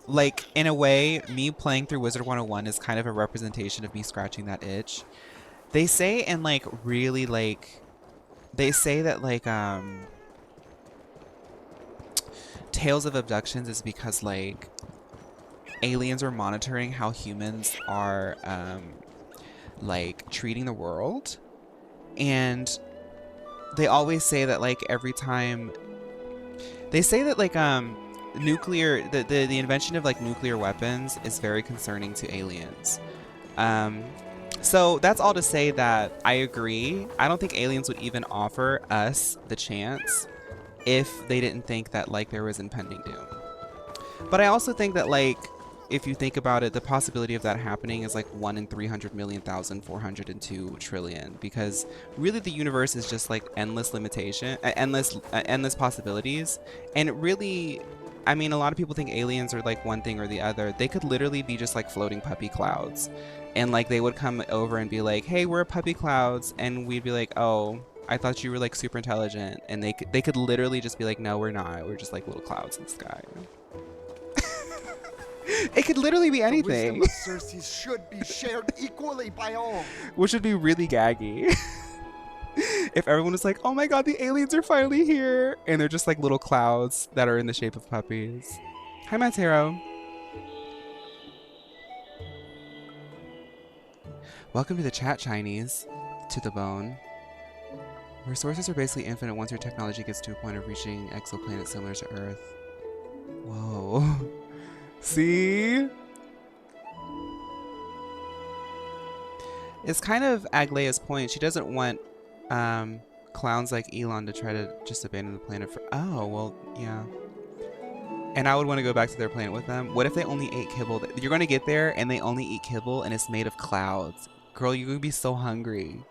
Like, in a way, me playing through Wizard 101 is kind of a representation of me scratching that itch. They say in like really like... They say that like Tales of Abductions is because like aliens are monitoring how humans are like treating the world, and they always say that like every time they say that like nuclear the invention of like nuclear weapons is very concerning to aliens. So that's all to say that I agree. I don't think aliens would even offer us the chance if they didn't think that like there was impending doom. But I also think that like if you think about it, the possibility of that happening is like 1 in 300,000,402 trillion, because really the universe is just like endless limitation, endless possibilities. And it really, I mean, a lot of people think aliens are like one thing or the other. They could literally be just like floating puppy clouds. And like they would come over and be like, hey, we're puppy clouds. And we'd be like, oh, I thought you were like super intelligent. And they could literally just be like, no, we're not. We're just like little clouds in the sky. It could literally be anything. The wisdom of Circe should be shared equally by all. Which would be really gaggy. If everyone was like, oh my god, the aliens are finally here. And they're just like little clouds that are in the shape of puppies. Hi, Matero. Welcome to the chat, Chinese. To the bone. Resources are basically infinite once your technology gets to a point of reaching exoplanets similar to Earth. Whoa. See? It's kind of Aglaea's point. She doesn't want clowns like Elon to try to just abandon the planet for... Oh, well, yeah. And I would want to go back to their planet with them. What if they only ate kibble? You're going to get there and they only eat kibble and it's made of clouds. Girl, you're going to be so hungry.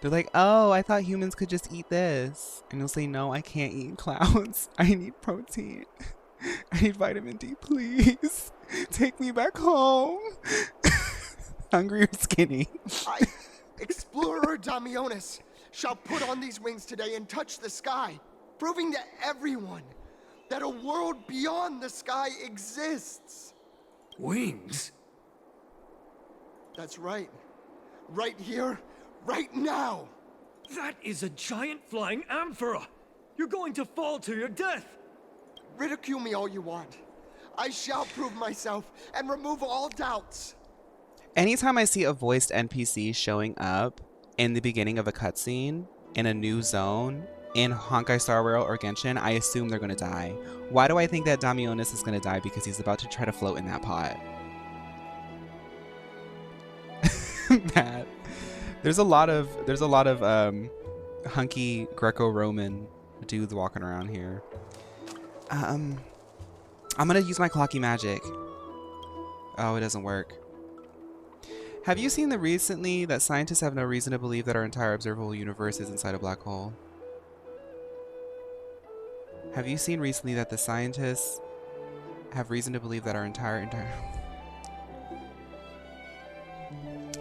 They're like, oh, I thought humans could just eat this. And you'll say, no, I can't eat clouds. I need protein. I need vitamin D, please. Take me back home. Hungry or skinny? I, Explorer Damionis, shall put on these wings today and touch the sky, proving to everyone that a world beyond the sky exists. Wings? That's right. Right here, right now. That is a giant flying amphora. You're going to fall to your death. Ridicule me all you want. I shall prove myself and remove all doubts. Anytime I see a voiced NPC showing up in the beginning of a cutscene in a new zone in Honkai Star Rail or Genshin, I assume they're going to die. Why do I think that Damionis is going to die? Because he's about to try to float in that pot. Matt, there's a lot of hunky Greco-Roman dudes walking around here. I'm gonna use my clocky magic. Oh, it doesn't work. Have you seen recently that scientists have no reason to believe that our entire observable universe is inside a black hole? Have you seen recently that the scientists have reason to believe that our entire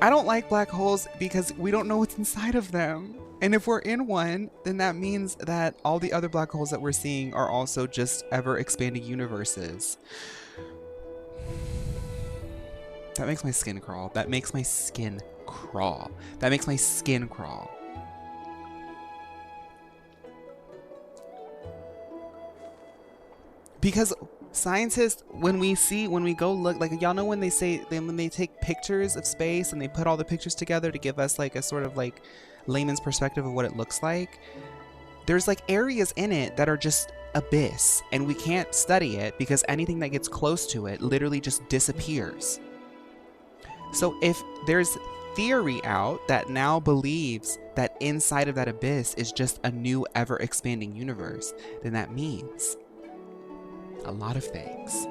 I don't like black holes because we don't know what's inside of them. And if we're in one, then that means that all the other black holes that we're seeing are also just ever expanding universes. That makes my skin crawl. That makes my skin crawl. That makes my skin crawl. Because Scientists, when we go look, like, y'all know when they say, when they take pictures of space and they put all the pictures together to give us like a sort of like layman's perspective of what it looks like, there's like areas in it that are just abyss, and we can't study it because anything that gets close to it literally just disappears. So if there's theory out that now believes that inside of that abyss is just a new ever expanding universe, then that means a lot of things.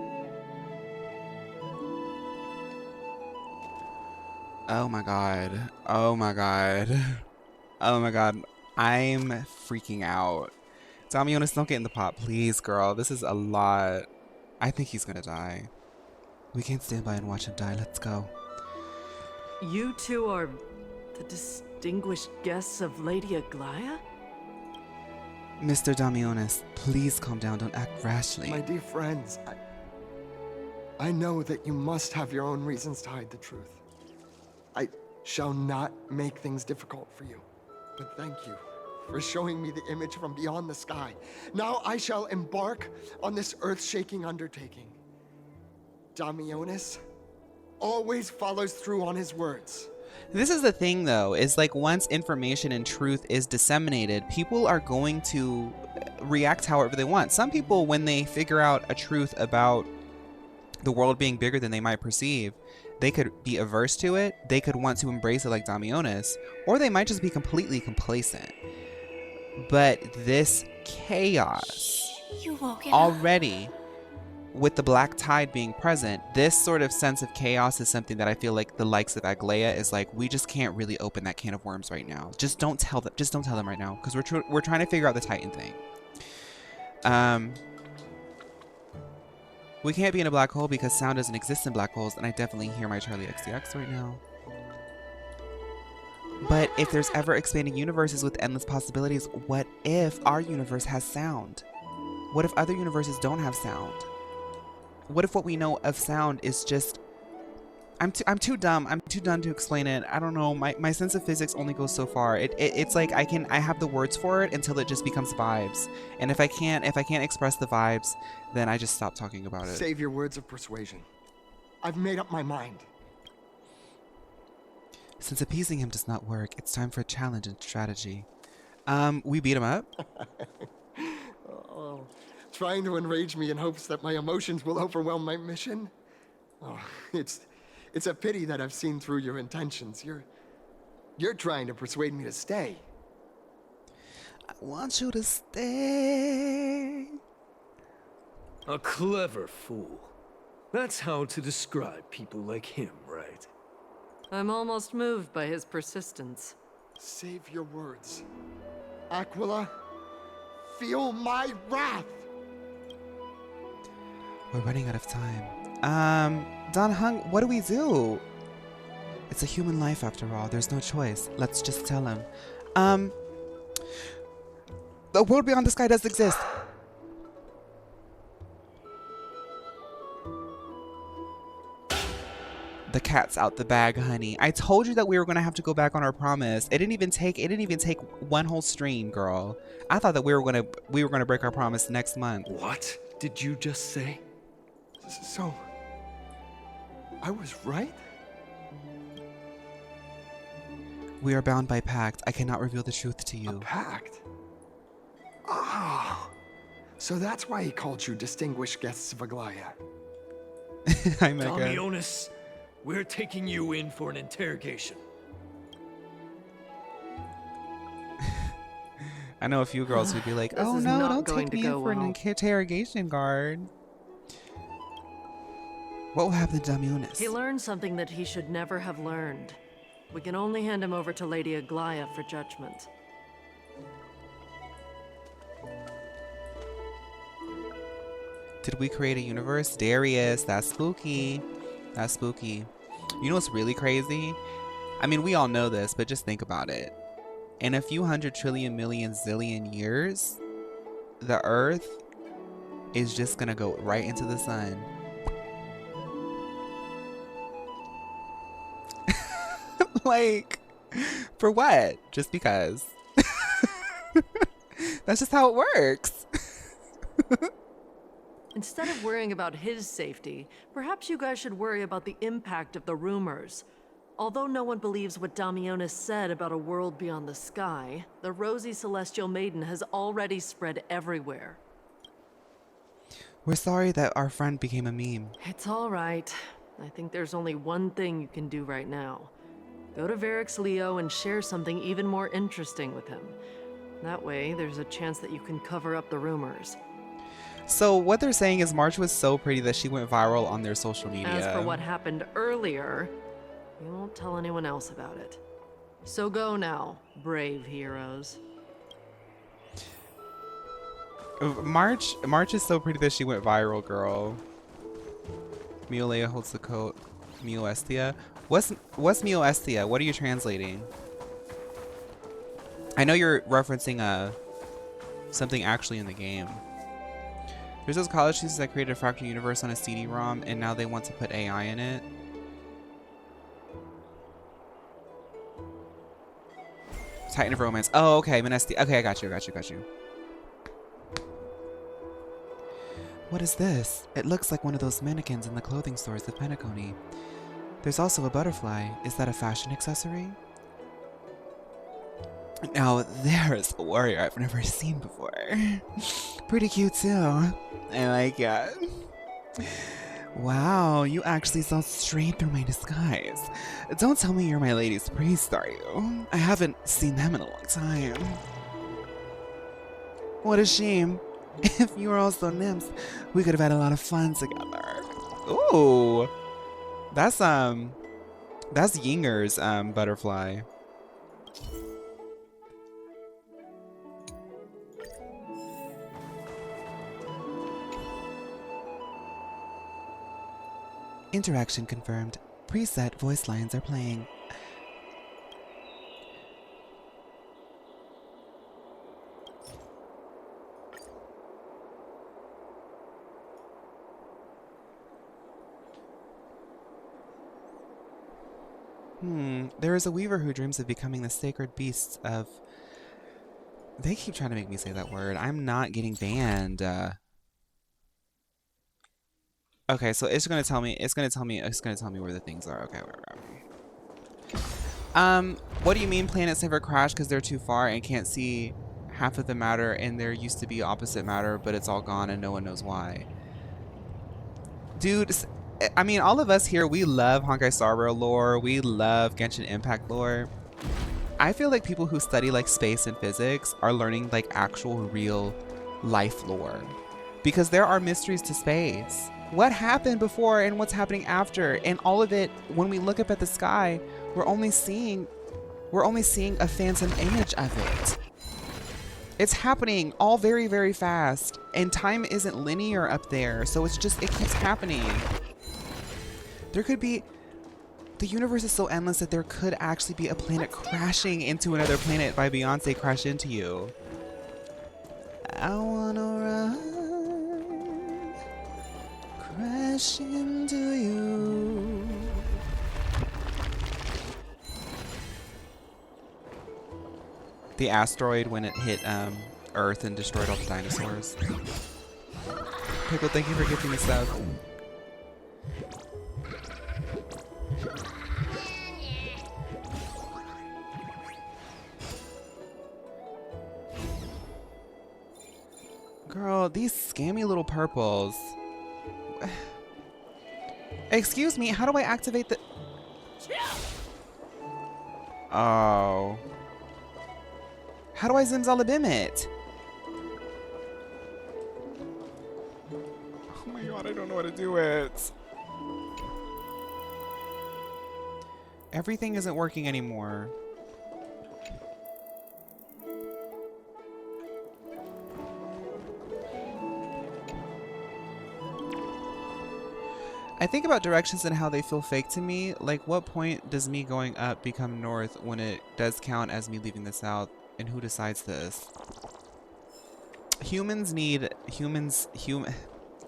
Oh my god. Oh my god. Oh my god. I'm freaking out. Damionis, don't get in the pot, please, girl. This is a lot. I think he's gonna die. We can't stand by and watch him die. Let's go. You two are the distinguished guests of Lady Aglaya? Mr. Damionis, please calm down. Don't act rashly. My dear friends, I know that you must have your own reasons to hide the truth. I shall not make things difficult for you, but thank you for showing me the image from beyond the sky. Now I shall embark on this earth-shaking undertaking. Damionis always follows through on his words. This is the thing, though, is like once information and truth is disseminated, people are going to react however they want. Some people, when they figure out a truth about the world being bigger than they might perceive, they could be averse to it, they could want to embrace it like Damionis, or they might just be completely complacent. But this chaos already, with the black tide being present, this sort of sense of chaos is something that I feel like the likes of Aglaya is like, we just can't really open that can of worms right now. Just don't tell them. Just don't tell them right now, because we're trying to figure out the Titan thing. We can't be in a black hole because sound doesn't exist in black holes, and I definitely hear my Charlie XCX right now. But if there's ever expanding universes with endless possibilities, what if our universe has sound? What if other universes don't have sound? What if what we know of sound is just... I'm too dumb. I'm too dumb to explain it. I don't know. My sense of physics only goes so far. It's like I have the words for it until it just becomes vibes. And if I can't express the vibes, then I just stop talking about it. Save your words of persuasion. I've made up my mind. Since appeasing him does not work, it's time for a challenge and strategy. We beat him up? Oh, trying to enrage me in hopes that my emotions will overwhelm my mission? Oh, it's a pity that I've seen through your intentions. You're trying to persuade me to stay. I want you to stay. A clever fool. That's how to describe people like him, right? I'm almost moved by his persistence. Save your words. Aquila, feel my wrath! We're running out of time. Don Hung, what do we do? It's a human life after all. There's no choice. Let's just tell him. The world beyond the sky does exist. The cat's out the bag, honey. I told you that we were gonna have to go back on our promise. It didn't even take one whole stream, girl. I thought that we were gonna break our promise next month. What did you just say? So, I was right? We are bound by pact. I cannot reveal the truth to you. A pact? Oh, so that's why he called you distinguished guests of Aglaya. Hi, Mega. Damionis, we're taking you in for an interrogation. I know a few girls who'd be like, This oh is no, not don't going take to me in go for an well." interrogation, guard. What will happen to Damionis? He learned something that he should never have learned. We can only hand him over to Lady Aglaya for judgment. Did we create a universe? Darius, that's spooky. That's spooky. You know what's really crazy? I mean, we all know this, but just think about it. In a few hundred trillion million zillion years, the Earth is just gonna go right into the sun. Like, for what? Just because. That's just how it works. Instead of worrying about his safety, perhaps you guys should worry about the impact of the rumors. Although no one believes what Damionis said about a world beyond the sky, the rosy celestial maiden has already spread everywhere. We're sorry that our friend became a meme. It's all right. I think there's only one thing you can do right now. Go to Varric's Leo and share something even more interesting with him. That way, there's a chance that you can cover up the rumors. So what they're saying is March was so pretty that she went viral on their social media. As for what happened earlier, we won't tell anyone else about it. So go now, brave heroes. March is so pretty that she went viral, girl. Miolea holds the coat. Mioestia? What's Mioestia? What are you translating? I know you're referencing something actually in the game. There's those college students that created a fractal universe on a CD-ROM, and now they want to put AI in it. Titan of Romance. Oh, okay. Menestia. Okay, I got you. What is this? It looks like one of those mannequins in the clothing stores of Penacony. There's also a butterfly. Is that a fashion accessory? Now, there's a warrior I've never seen before. Pretty cute, too. I like it. Wow, you actually saw straight through my disguise. Don't tell me you're my lady's priest, are you? I haven't seen them in a long time. What a shame. If you were also nymphs, we could have had a lot of fun together. Ooh. That's Yinger's butterfly. Interaction confirmed. Preset voice lines are playing. There is a weaver who dreams of becoming the sacred beasts of... They keep trying to make me say that word. I'm not getting banned. Okay, so it's gonna tell me where the things are. Okay, what do you mean planets never crash because they're too far and can't see half of the matter, and there used to be opposite matter, but it's all gone and no one knows why? Dude, I mean, all of us here, we love Honkai Star Rail lore, we love Genshin Impact lore. I feel like people who study like space and physics are learning like actual real life lore, because there are mysteries to space. What happened before and what's happening after, and all of it, when we look up at the sky, we're only seeing a phantom image of it. It's happening all very, very fast, and time isn't linear up there, so it keeps happening. There could be, the universe is so endless that there could actually be a planet crashing into another planet by Beyonce Crash Into You. I wanna run, crash into you. The asteroid when it hit Earth and destroyed all the dinosaurs. Pickle, thank you for gifting me stuff. Girl, these scammy little purples. Excuse me, how do I activate the... Oh. How do I Zimzalabim it? Oh my god, I don't know how to do it. Everything isn't working anymore. I think about directions and how they feel fake to me. Like, what point does me going up become north when it does count as me leaving the south? And who decides this?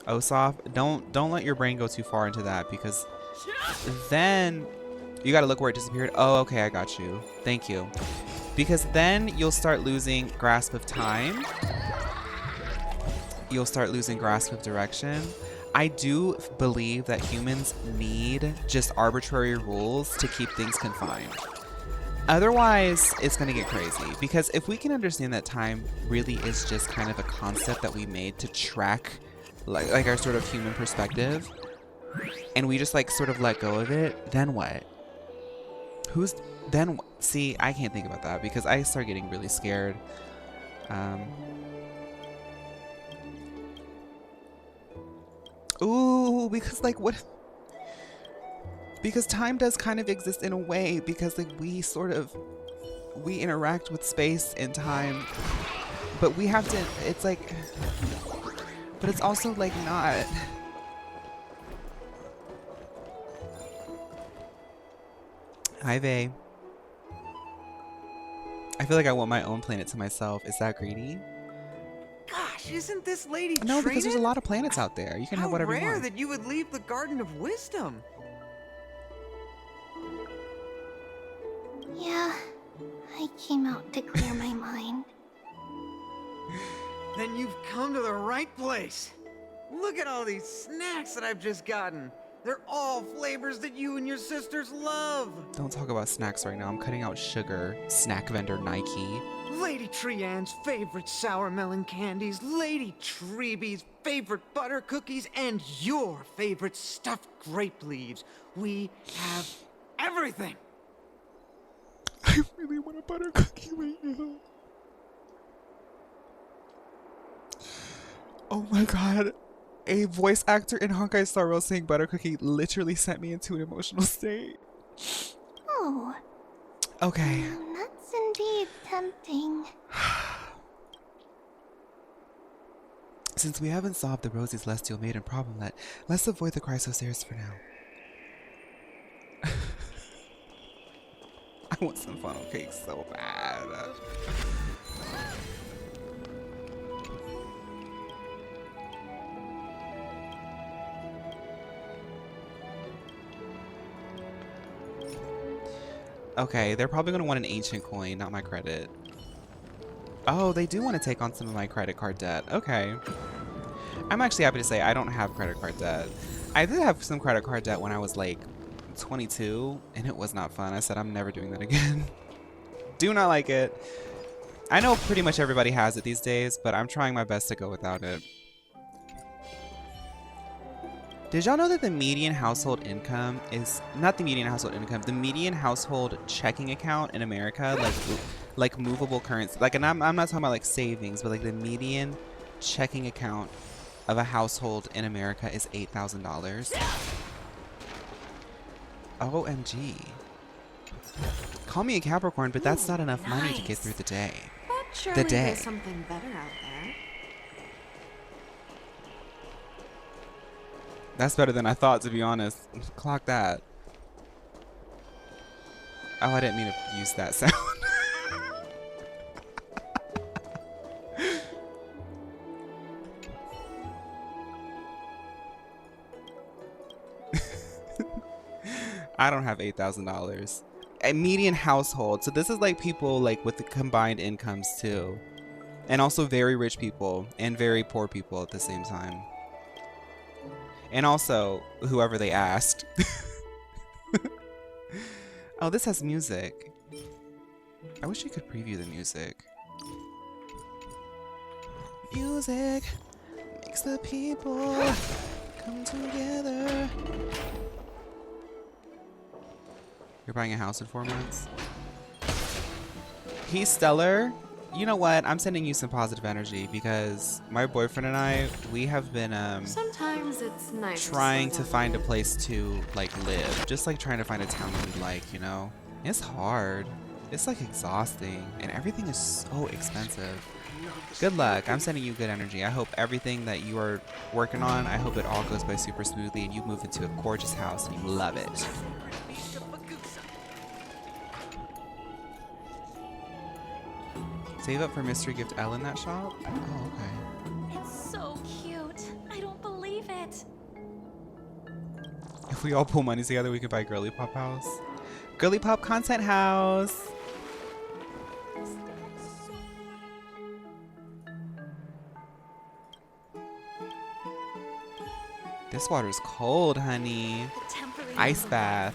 Osoph, don't let your brain go too far into that, because then you gotta look where it disappeared. Oh, okay, I got you. Thank you. Because then you'll start losing grasp of time. you'll start losing grasp of direction. I do believe that humans need just arbitrary rules to keep things confined. Otherwise, it's going to get crazy. Because if we can understand that time really is just kind of a concept that we made to track like our sort of human perspective, and we just like sort of let go of it, then what? See, I can't think about that because I start getting really scared. Ooh, because like what? Because time does kind of exist in a way because like we interact with space and time, but we have to, it's like, but it's also like not. Hi, Vay. I feel like I want my own planet to myself. Is that greedy? Gosh, isn't this lady No, because there's a treated? lot of planets out there. You can have whatever you rare want. that you would leave the Garden of Wisdom. Yeah, I came out to clear my mind. Then you've come to the right place. Look at all these snacks that I've just gotten. They're all flavors that you and your sisters love. Don't talk about snacks right now. I'm cutting out sugar. Snack vendor Nike. Lady Trianne's favorite sour melon candies, Lady Treebee's favorite butter cookies, and your favorite stuffed grape leaves. We have everything. I really want a butter cookie right now. Oh my god. A voice actor in Honkai Star Rail saying butter cookie literally sent me into an emotional state. Oh. Okay. That's indeed tempting. Since we haven't solved the Rosy Celestial Maiden problem, let's avoid the Chrysostairs for now. I want some funnel cake so bad. Okay, they're probably going to want an ancient coin, not my credit. Oh, they do want to take on some of my credit card debt. Okay. I'm actually happy to say I don't have credit card debt. I did have some credit card debt when I was like 22, and it was not fun. I said I'm never doing that again. Do not like it. I know pretty much everybody has it these days, but I'm trying my best to go without it. Did y'all know that the median household income is not the median household income, the median household checking account in America, like movable currency, like, and I'm not talking about like savings, but like the median checking account of a household in America is $8,000. OMG. Call me a Capricorn, but that's not enough money to get through the day. But surely day. there's something better out there. That's better than I thought, to be honest. Clock that. Oh, I didn't mean to use that sound. I don't have $8,000. A median household. So this is like people like with the combined incomes too. And also very rich people and very poor people at the same time. And also, whoever they asked. Oh, this has music. I wish you could preview the music. Music makes the people come together. You're buying a house in 4 months? He's stellar. You know what? I'm sending you some positive energy because my boyfriend and I, we have been Sometimes it's nice trying to find a place to like live. Just like trying to find a town that we like, you know? It's hard. It's like exhausting and everything is so expensive. Good luck. I'm sending you good energy. I hope everything that you are working on, I hope it all goes by super smoothly and you move into a gorgeous house and you love it. Save up for mystery gift L in that shop? Oh, okay. It's so cute. I don't believe it. If we all pull money together, we can buy Girly Pop House. Girly Pop Content House! This water's cold, honey. Ice bath.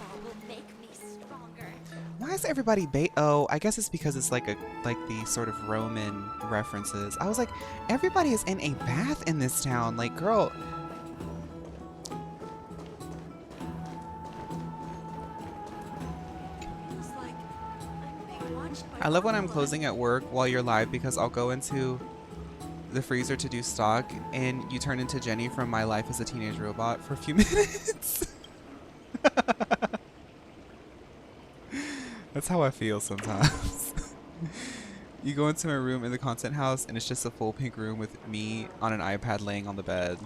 Why is everybody oh, I guess it's because it's like the sort of Roman references. I was like, everybody is in a bath in this town. Like, girl. I love when I'm closing at work while you're live because I'll go into the freezer to do stock and you turn into Jenny from My Life as a Teenage Robot for a few minutes. That's how I feel sometimes. You go into my room in the content house and it's just a full pink room with me on an iPad laying on the bed.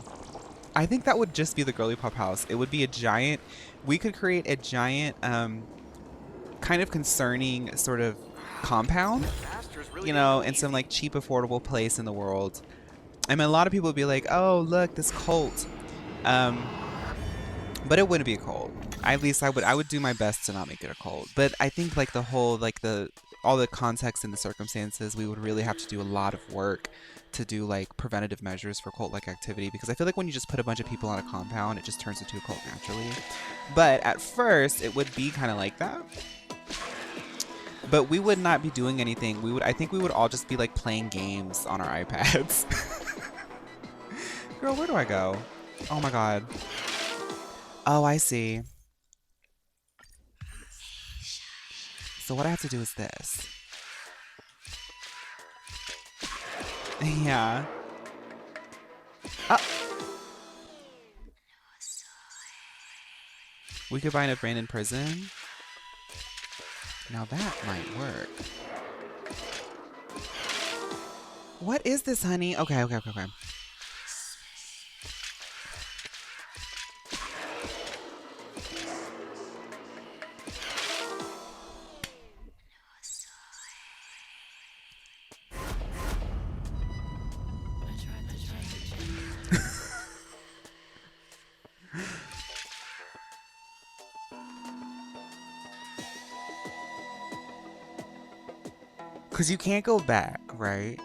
I think that would just be the Girly Pop house. It would be a giant, we could create a giant kind of concerning sort of compound, you know, in some like cheap affordable place in the world. I mean, a lot of people would be like, oh look, this cult, but it wouldn't be a cult. At least I would do my best to not make it a cult. But I think like the whole like all the context and the circumstances, we would really have to do a lot of work to do like preventative measures for cult like activity, because I feel like when you just put a bunch of people on a compound, it just turns into a cult naturally. But at first it would be kind of like that. But we would not be doing anything. I think we would all just be like playing games on our iPads. Girl, where do I go? Oh my god. Oh, I see. So what I have to do is this. Yeah. We could find a brain in prison. Now that might work. What is this, honey? Okay. Because you can't go back, right?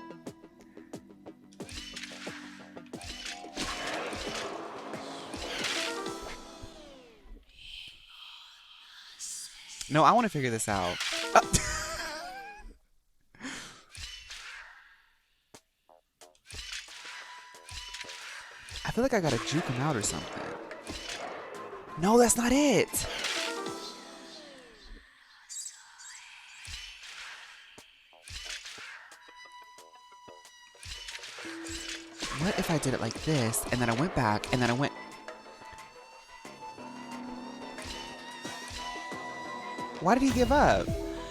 No, I want to figure this out. I feel like I gotta juke him out or something. No, that's not it. What if I did it like this, and then I went back, and then I went... Why did he give up?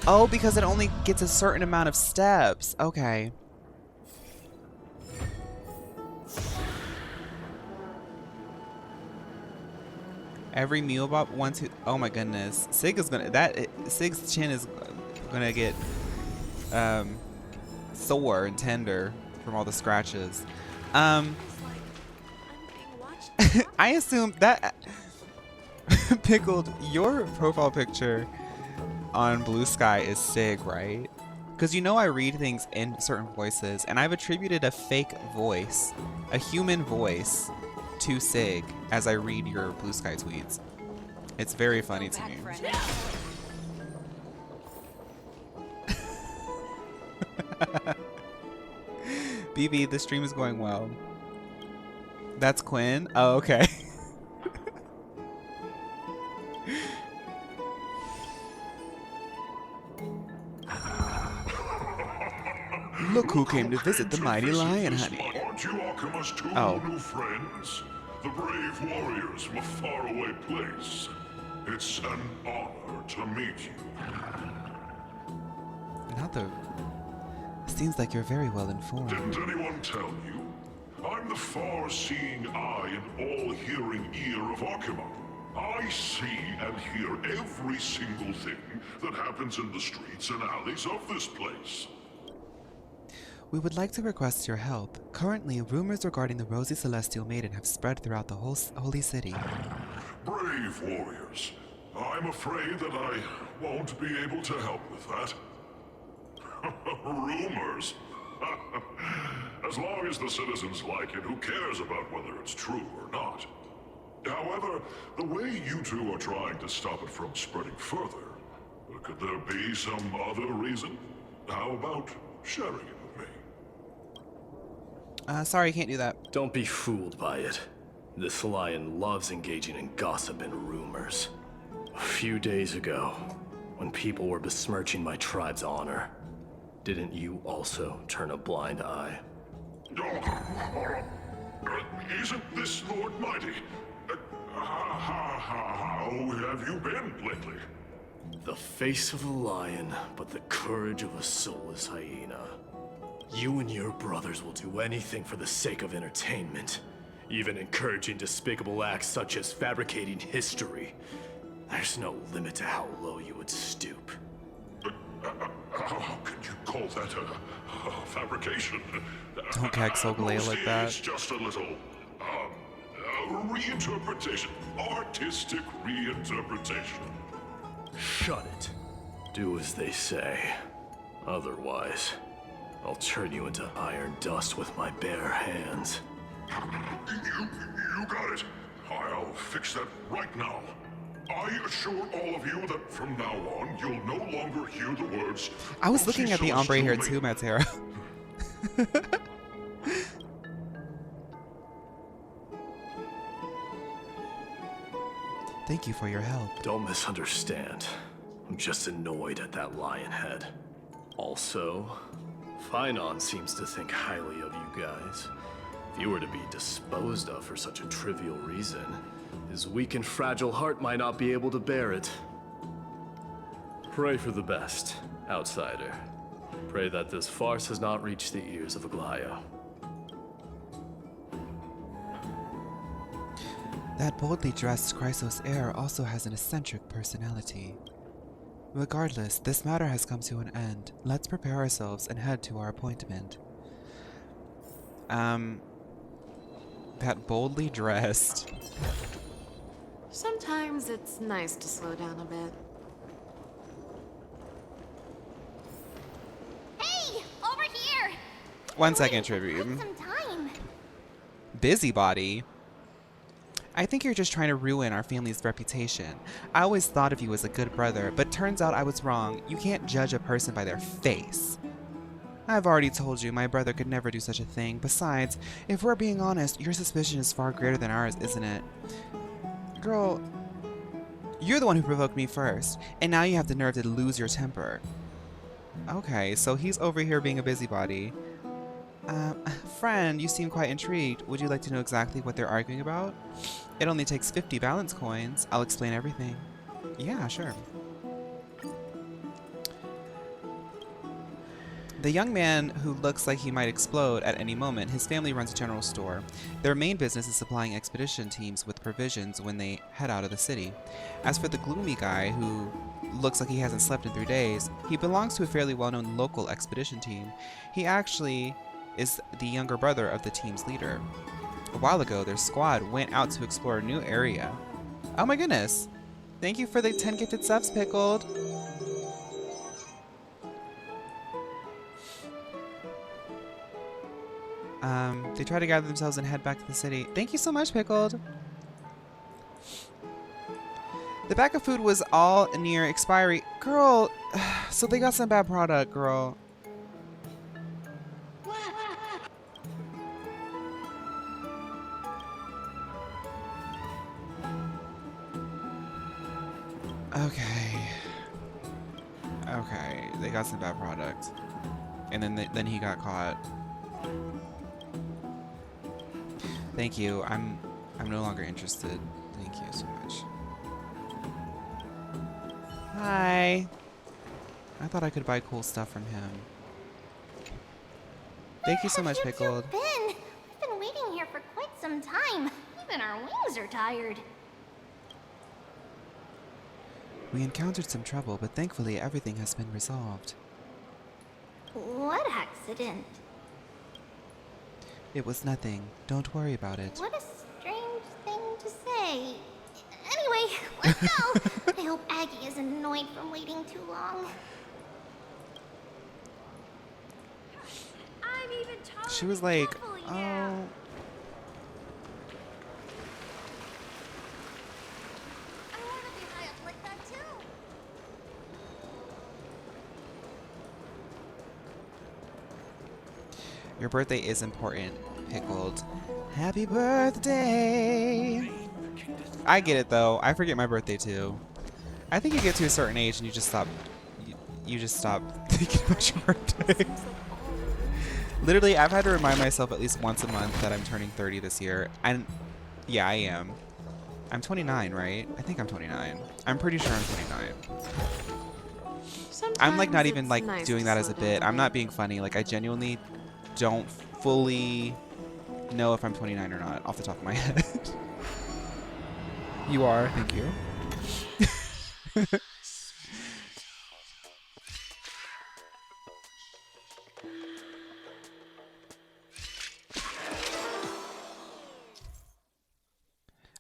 Oh, because it only gets a certain amount of steps. Okay. Every meal bop one, two... Oh my goodness. Sig is gonna... Sig's chin is gonna get sore and tender from all the scratches. I assume that Pickled, your profile picture on Blue Sky is Sig, right? Because you know I read things in certain voices, and I've attributed a fake voice, a human voice, to Sig as I read your Blue Sky tweets. It's very funny to me. BB, the stream is going well. That's Quinn? Oh, okay. Look who came to visit the mighty lion, honey. Aren't you Okhema's two new friends? The brave warriors from a faraway place. It's an honor to meet you. Not the... Seems like you're very well informed. Didn't anyone tell you? I'm the far-seeing eye and all-hearing ear of Okhema. I see and hear every single thing that happens in the streets and alleys of this place. We would like to request your help. Currently, rumors regarding the Rosy Celestial Maiden have spread throughout the whole holy city. Brave warriors. I'm afraid that I won't be able to help with that. Rumors? As long as the citizens like it, who cares about whether it's true or not? However, the way you two are trying to stop it from spreading further, could there be some other reason? How about sharing it with me? Sorry, can't do that. Don't be fooled by it. This lion loves engaging in gossip and rumors. A few days ago, when people were besmirching my tribe's honor, didn't you also turn a blind eye? Isn't this Lord Mighty? How have you been lately? The face of a lion, but the courage of a soulless hyena. You and your brothers will do anything for the sake of entertainment, even encouraging despicable acts such as fabricating history. There's no limit to how low you would stoop. How can you call that a fabrication? Don't gag Solgaleo like that. It's just a little, reinterpretation. Artistic reinterpretation. Shut it. Do as they say. Otherwise, I'll turn you into iron dust with my bare hands. You got it. I'll fix that right now. I assure all of you that from now on, you'll no longer hear the words. I was looking at the ombre here too, Matera. Thank you for your help. Don't misunderstand. I'm just annoyed at that lion head. Also, phaun seems to think highly of you guys. If you were to be disposed of for such a trivial reason, his weak and fragile heart might not be able to bear it. Pray for the best, outsider. Pray that this farce has not reached the ears of Aglaya. That boldly dressed Chrysos heir also has an eccentric personality. Regardless, this matter has come to an end. Let's prepare ourselves and head to our appointment. That boldly dressed. Sometimes it's nice to slow down a bit. Hey, over here! 1 second, Tribute. Some time. Busybody. I think you're just trying to ruin our family's reputation. I always thought of you as a good brother, but turns out I was wrong. You can't judge a person by their face. I've already told you my brother could never do such a thing. Besides, if we're being honest, your suspicion is far greater than ours, isn't it? Girl, you're the one who provoked me first, and now you have the nerve to lose your temper. Okay, so he's over here being a busybody. Friend, you seem quite intrigued. Would you like to know exactly what they're arguing about? It only takes 50 balance coins. I'll explain everything. Yeah, sure. The young man who looks like he might explode at any moment, his family runs a general store. Their main business is supplying expedition teams with provisions when they head out of the city. As for the gloomy guy who looks like he hasn't slept in 3 days, he belongs to a fairly well-known local expedition team. He actually is the younger brother of the team's leader. A while ago, their squad went out to explore a new area. Oh my goodness! Thank you for the 10 gifted subs, Pickled! They try to gather themselves and head back to the city. Thank you so much, Pickled! The bag of food was all near expiry. Girl, so they got some bad product, girl. Okay, they got some bad product, and then he got caught. Thank you. I'm no longer interested. Thank you so much. Hi. I thought I could buy cool stuff from him. Thank you so much, Pickled. We've been waiting here for quite some time. Even our wings are tired. We encountered some trouble, but thankfully everything has been resolved. What accident? It was nothing. Don't worry about it. What a strange thing to say. Anyway, let's go. I hope Aggie isn't annoyed from waiting too long. I'm even She was like, oh. Your birthday is important, Pickled. Happy birthday! I get it though. I forget my birthday too. I think you get to a certain age and you just stop. You just stop thinking about your birthday. Literally, I've had to remind myself at least once a month that I'm turning 30 this year. And yeah, I am. I'm 29, right? I think I'm 29. I'm pretty sure I'm 29. I'm like not even like doing that as a bit. I'm not being funny. Like I genuinely don't fully know if I'm 29 or not off the top of my head. You are, thank you.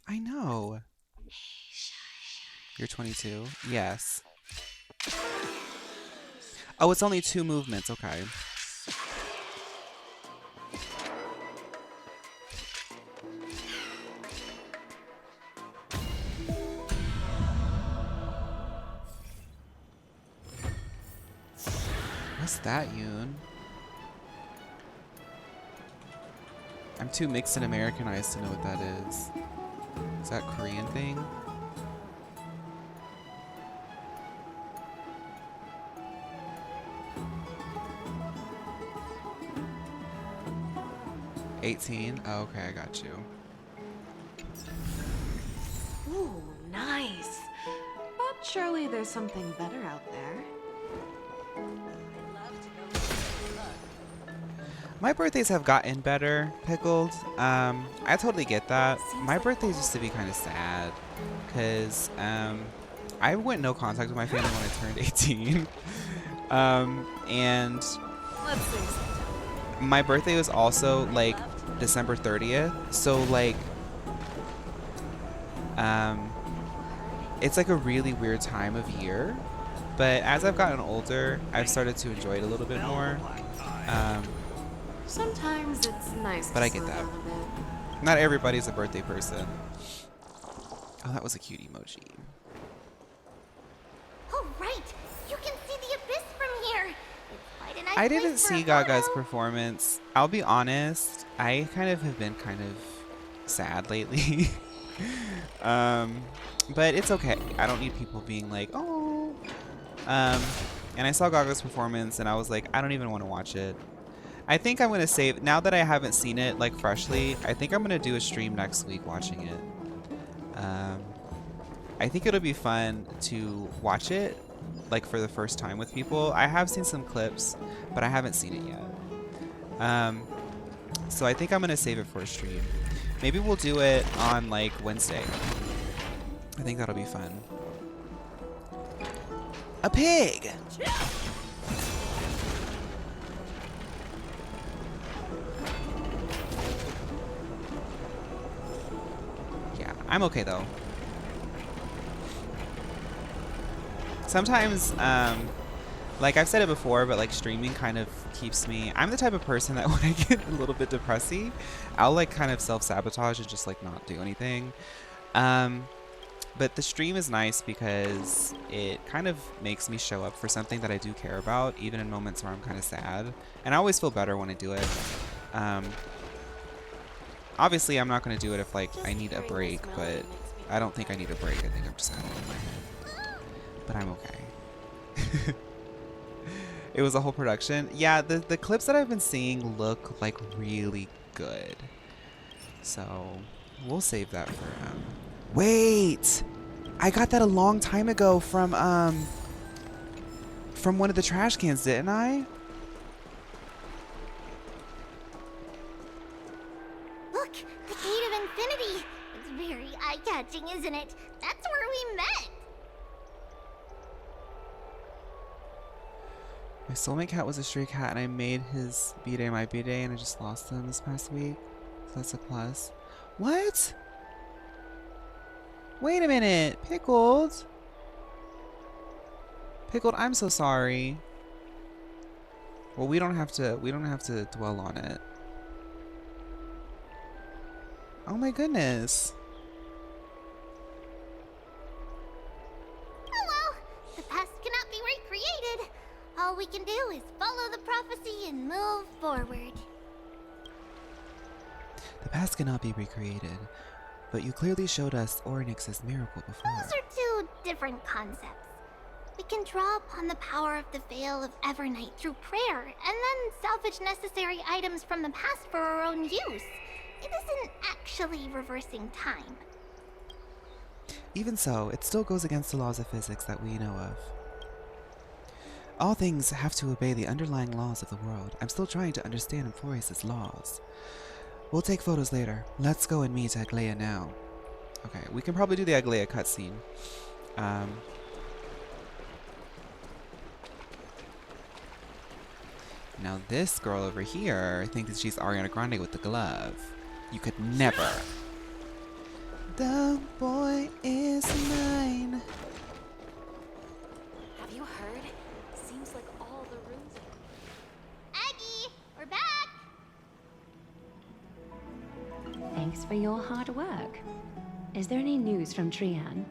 I know. You're 22? Yes. Oh, it's only 2 movements. Okay. What's that, Yoon? I'm too mixed and Americanized to know what that is. Is that Korean thing? $18? Oh, okay, I got you. Ooh, nice. But surely there's something better out there. My birthdays have gotten better, Pickled. I totally get that. My birthdays used to be kind of sad because I went no contact with my family when I turned 18. And my birthday was also like December 30th. So like it's like a really weird time of year. But as I've gotten older, I've started to enjoy it a little bit more. Sometimes it's nice But to I get slow that. down a bit. Not everybody's a birthday person. Oh, that was a cute emoji. Oh, right. You can see the abyss from here. It's quite a nice I place didn't for see a Gaga's photo. performance. I'll be honest. I kind of have been kind of sad lately. But it's okay. I don't need people being like, oh. And I saw Gaga's performance and I was like, I don't even want to watch it. I think I'm going to save, now that I haven't seen it like freshly, I think I'm going to do a stream next week watching it. I think it'll be fun to watch it like for the first time with people. I have seen some clips, but I haven't seen it yet. So I think I'm going to save it for a stream. Maybe we'll do it on like Wednesday. I think that'll be fun. A pig! Yeah, I'm okay though. Sometimes, like I've said it before, but like streaming kind of keeps me, I'm the type of person that when I get a little bit depressy, I'll like kind of self-sabotage and just like not do anything. But the stream is nice because it kind of makes me show up for something that I do care about, even in moments where I'm kind of sad. And I always feel better when I do it. Obviously, I'm not going to do it if like I need a break, but I don't think I need a break. I think I'm just kind of in my head. But I'm okay. It was a whole production. Yeah, the clips that I've been seeing look like really good. So we'll save that for Wait! I got that a long time ago from one of the trash cans, didn't I? Look, the Gate of Infinity. It's very eye-catching, isn't it? That's where we met. My soulmate cat was a stray cat and I made his B-Day my B-Day and I just lost him this past week. So that's a plus. What? Wait a minute, Pickled. Pickled, I'm so sorry. Well, we don't have to dwell on it. Oh my goodness. Oh well, the past cannot be recreated. All we can do is follow the prophecy and move forward. past cannot be recreated, but you clearly showed us Oryx's miracle before. Those are two different concepts. We can draw upon the power of the Veil of Evernight through prayer, and then salvage necessary items from the past for our own use. It isn't actually reversing time. Even so, it still goes against the laws of physics that we know of. All things have to obey the underlying laws of the world. I'm still trying to understand Emphorius' laws. We'll take photos later. Let's go and meet Aglaia now. Okay, we can probably do the Aglaia cutscene. Now this girl over here thinks she's Ariana Grande with the glove. You could never. The boy is mine. Have you heard? Seems like all the rooms. Aggie, we're back! Thanks for your hard work. Is there any news from Trian?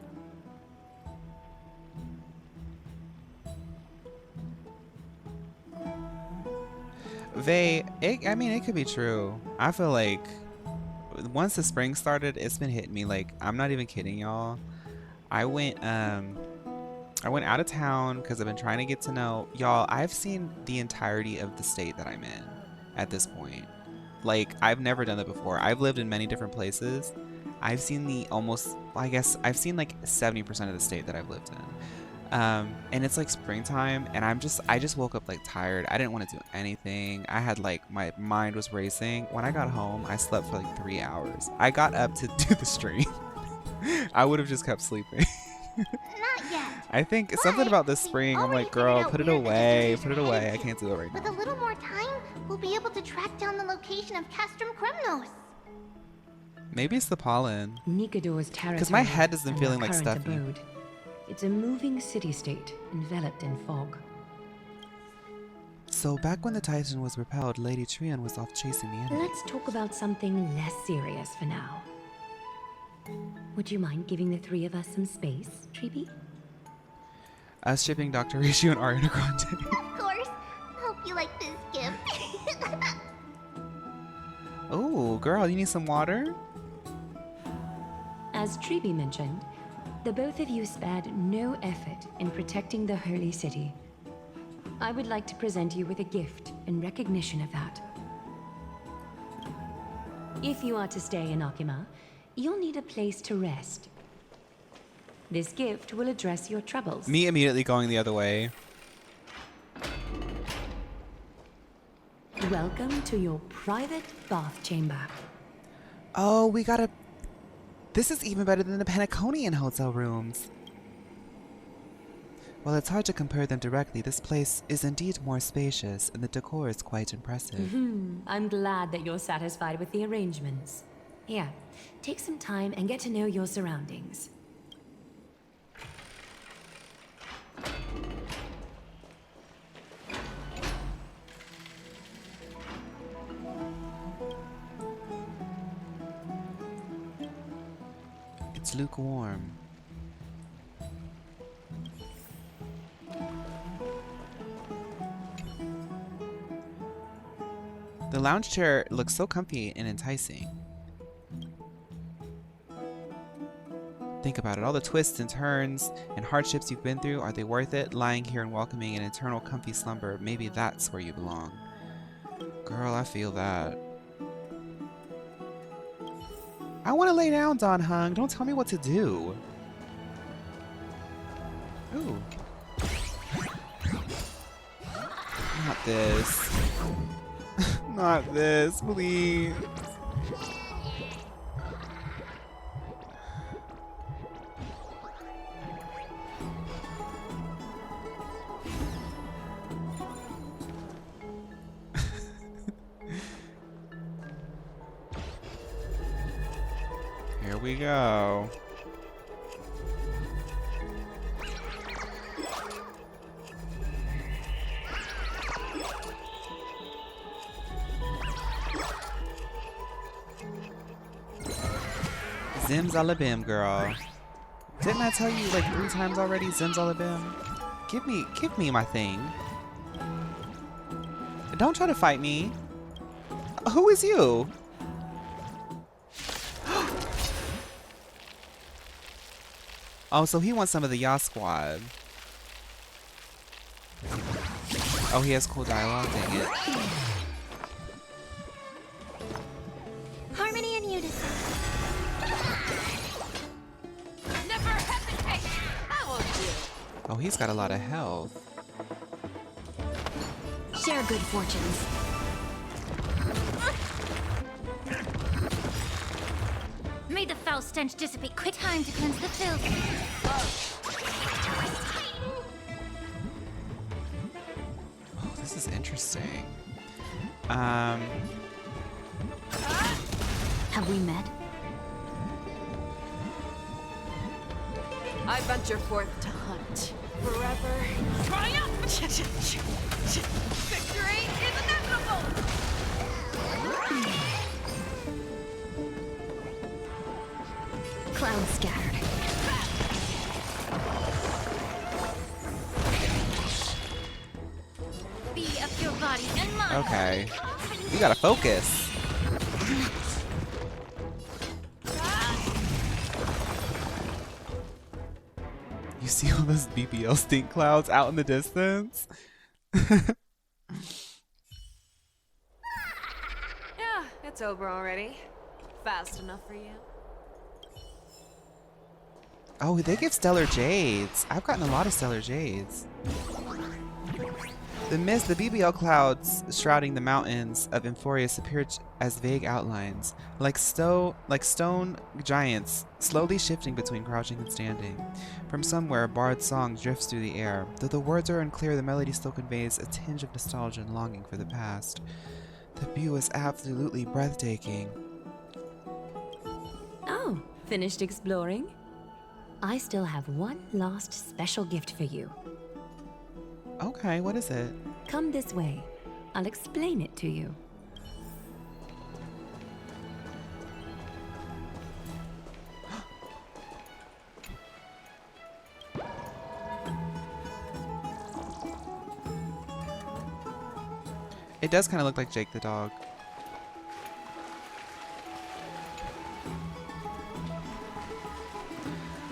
I mean, it could be true. I feel like once the spring started, it's been hitting me. Like, I'm not even kidding, y'all. I went out of town because I've been trying to get to know y'all. I've seen the entirety of the state that I'm in at this point. Like, I've never done that before. I've lived in many different places. I've seen I've seen like 70% of the state that I've lived in. And it's like springtime, and I just woke up like tired. I didn't want to do anything. I had like, my mind was racing. When I got home, I slept for like 3 hours. I got up to do the stream. I would have just kept sleeping. Not yet. I think something about this spring, I'm like, girl, put it away. Put it away. I can't do it right With now. a little more time, we'll be able to track down the location of Castrum Kremnos. Maybe it's the pollen. Nikador's territory. Because my head has been and feeling their like current stuffy. abode. It's a moving city-state enveloped in fog. So back when the Titan was repelled, Lady Trian was off chasing the enemy. Let's talk about something less serious for now. Would you mind giving the three of us some space, Treeby? Us shipping Dr. Ratio and Ariana Grande. Of course. Hope you like this gift. Oh, girl, you need some water? As Treeby mentioned, the both of you spared no effort in protecting the holy city. I would like to present you with a gift in recognition of that. If you are to stay in Okhema, you'll need a place to rest. This gift will address your troubles. Me immediately going the other way. Welcome to your private bath chamber. Oh, we got a... This is even better than the Panaconian hotel rooms. While it's hard to compare them directly, this place is indeed more spacious, and the decor is quite impressive. I'm glad that you're satisfied with the arrangements. Here, take some time and get to know your surroundings. It's lukewarm. The lounge chair looks so comfy and enticing. Think about it, all the twists and turns and hardships you've been through, are they worth it? Lying here and welcoming an eternal comfy slumber, maybe that's where you belong. Girl, I feel that. I want to lay down, Don Hung. Don't tell me what to do. Ooh. Not this. Not this, please. Here we go. Zimzalabim, girl. Didn't I tell you like 3 times already? Zimzalabim. Give me my thing. Don't try to fight me. Who is you? Oh, so he wants some of the Ya Squad. Oh, he has cool dialogue. Dang it. Harmony and unison. Never hesitate! That won't do. Oh, he's got a lot of health. Share good fortunes. May the foul stench dissipate. Quick time to cleanse the filth. Oh, this is interesting. Have we met? I venture forth to hunt. Forever. Triumph! Victory is inevitable! Clouds scattered. Be of your body and mind. Okay. You gotta focus. You see all those BBL stink clouds out in the distance? Yeah, it's over already. Fast enough for you. Oh, they give stellar jades. I've gotten a lot of stellar jades. The mist, the BBL clouds shrouding the mountains of Emphorius appeared as vague outlines, like stone giants, slowly shifting between crouching and standing. From somewhere, a bard's song drifts through the air. Though the words are unclear, the melody still conveys a tinge of nostalgia and longing for the past. The view is absolutely breathtaking. Oh, finished exploring? I still have one last special gift for you. Okay, what is it? Come this way. I'll explain it to you. It does kind of look like Jake the dog.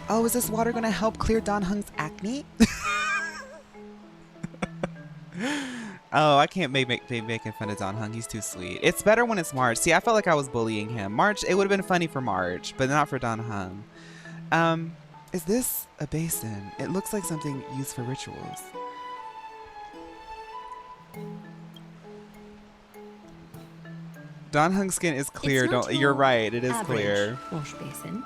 Oh, is this water gonna help clear Don Hung's acne? Oh, I can't be making fun of Don Hung. He's too sweet. It's better when it's March. See, I felt like I was bullying him. March, it would have been funny for March, but not for Don Hung. Is this a basin? It looks like something used for rituals. Don Hung's skin is clear. You're right. It is clear. Wash basin.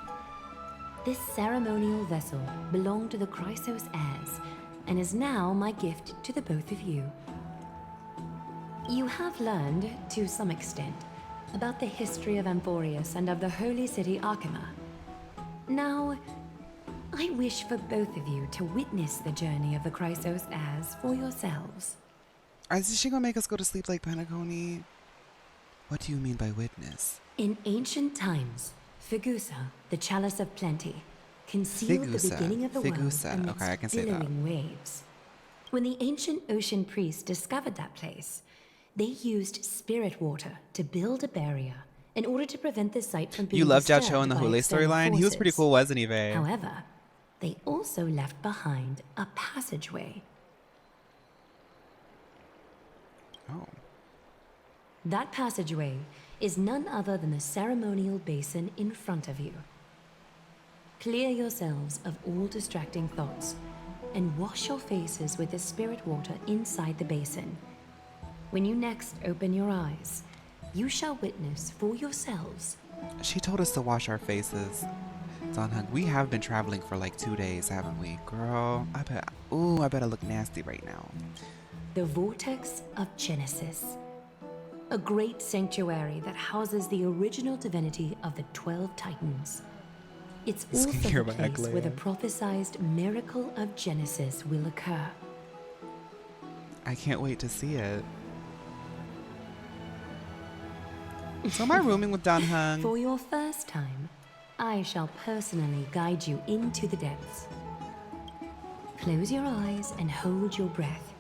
This ceremonial vessel belonged to the Chrysos heirs and is now my gift to the both of you. You have learned, to some extent, about the history of Emphorius and of the holy city Okhema. Now, I wish for both of you to witness the journey of the Chrysos heirs for yourselves. Is she gonna make us go to sleep like Panaconi? What do you mean by witness? In ancient times, Figusa, the chalice of plenty, concealed the beginning of the world amidst okay, I can say that. billowing waves. When the ancient ocean priests discovered that place, they used spirit water to build a barrier in order to prevent the site from being You love Jiao disturbed Cho in the by Hule external storyline? He was pretty forces. cool, wasn't he, Vey? However, they also left behind a passageway. Oh. That passageway is none other than the ceremonial basin in front of you. Clear yourselves of all distracting thoughts and wash your faces with the spirit water inside the basin. When you next open your eyes, you shall witness for yourselves. She told us to wash our faces. Don Hung, we have been traveling for like 2 days, haven't we? Girl, I better look nasty right now. The Vortex of Genesis. A great sanctuary that houses the original divinity of the 12 Titans. It's also the place where the prophesized miracle of Genesis will occur. I can't wait to see it. So am I rooming with Don Hung? For your first time, I shall personally guide you into the depths. Close your eyes and hold your breath.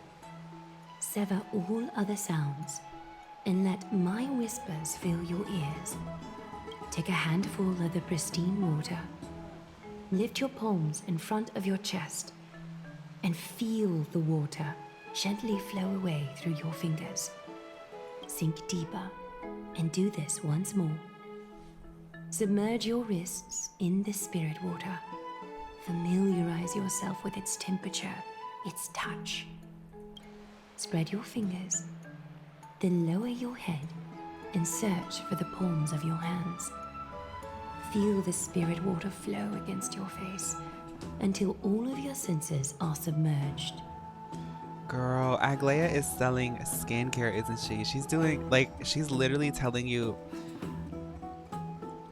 Sever all other sounds and let my whispers fill your ears. Take a handful of the pristine water. lift your palms in front of your chest and feel the water gently flow away through your fingers. Sink deeper and do this once more. Submerge your wrists in the spirit water. Familiarize yourself with its temperature, its touch. Spread your fingers, then lower your head and search for the palms of your hands. Feel the spirit water flow against your face until all of your senses are submerged. Girl, Aglaia is selling skincare, isn't she? She's doing, like, she's literally telling you.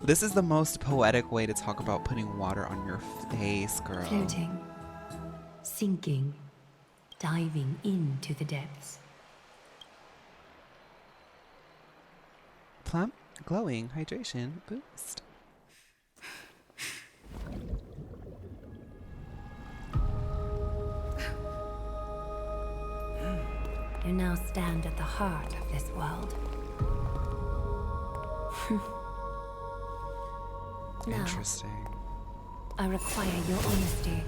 This is the most poetic way to talk about putting water on your face, girl. Floating, sinking, diving into the depths. Plump, glowing, hydration, boost. You now stand at the heart of this world. Now, Interesting. I require your honesty.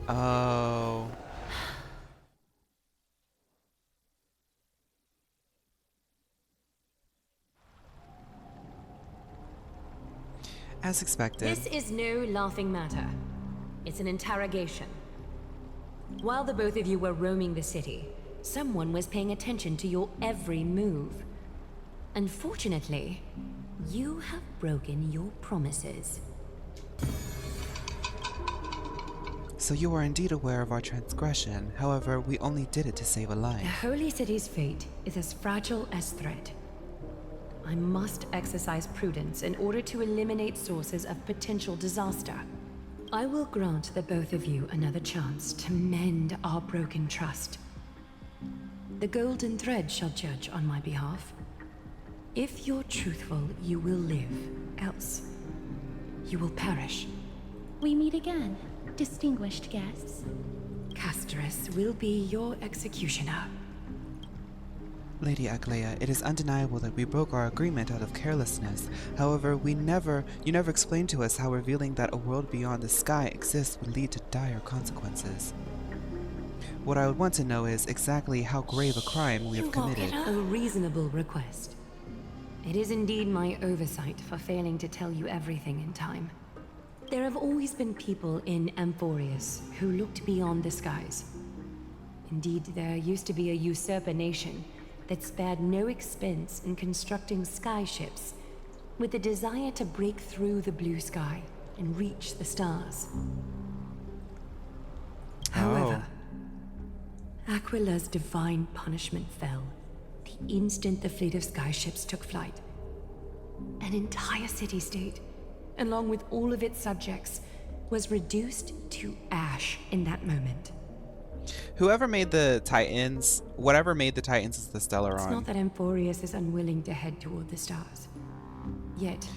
Oh. As expected. This is no laughing matter. It's an interrogation. While the both of you were roaming the city, someone was paying attention to your every move. Unfortunately, you have broken your promises. So you are indeed aware of our transgression. However, we only did it to save a The life. Holy City's fate is as fragile as threat. I must exercise prudence in order to eliminate sources of potential disaster. I will grant the both of you another chance to mend our broken trust. The golden thread shall judge on my behalf. If you're truthful, you will live. Else, you will perish. We meet again, distinguished guests. Castorus will be your executioner. Lady Aglaia, it is undeniable that we broke our agreement out of carelessness. However, you never explained to us how revealing that a world beyond the sky exists would lead to dire consequences. What I would want to know is exactly how grave a crime we have committed. A reasonable request. It is indeed my oversight for failing to tell you everything in time. There have always been people in Amphorius who looked beyond the skies. Indeed, there used to be a usurper nation that spared no expense in constructing skyships with the desire to break through the blue sky and reach the stars. However, Aquila's divine punishment fell the instant the fleet of skyships took flight. An entire city-state, along with all of its subjects, was reduced to ash in that moment. Whoever made the Titans, whatever made the Titans is the It's Stellaron. not that Amphorius is unwilling to head toward the stars. Yet,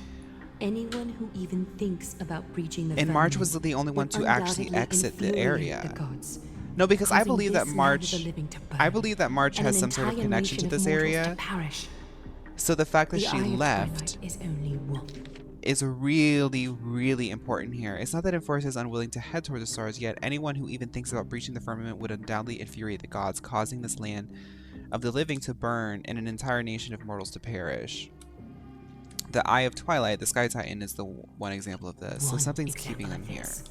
anyone who even thinks about breaching the And March firmament was the only one would to actually undoubtedly exit the infuriate area. the gods, No, because I causing believe that this land of March, the living to burn, I believe that March and has an some sort of entire connection to nation of this mortals area. to perish. So the fact that The she Eye of left Twilight is only one. is really, really important here. It's not that Enforce is unwilling to head toward the stars, yet anyone who even thinks about breaching the firmament would undoubtedly infuriate the gods, causing this land of the living to burn and an entire nation of mortals to perish. The Eye of Twilight, the Sky Titan, is the one example of this. So One something's example keeping them of here. this.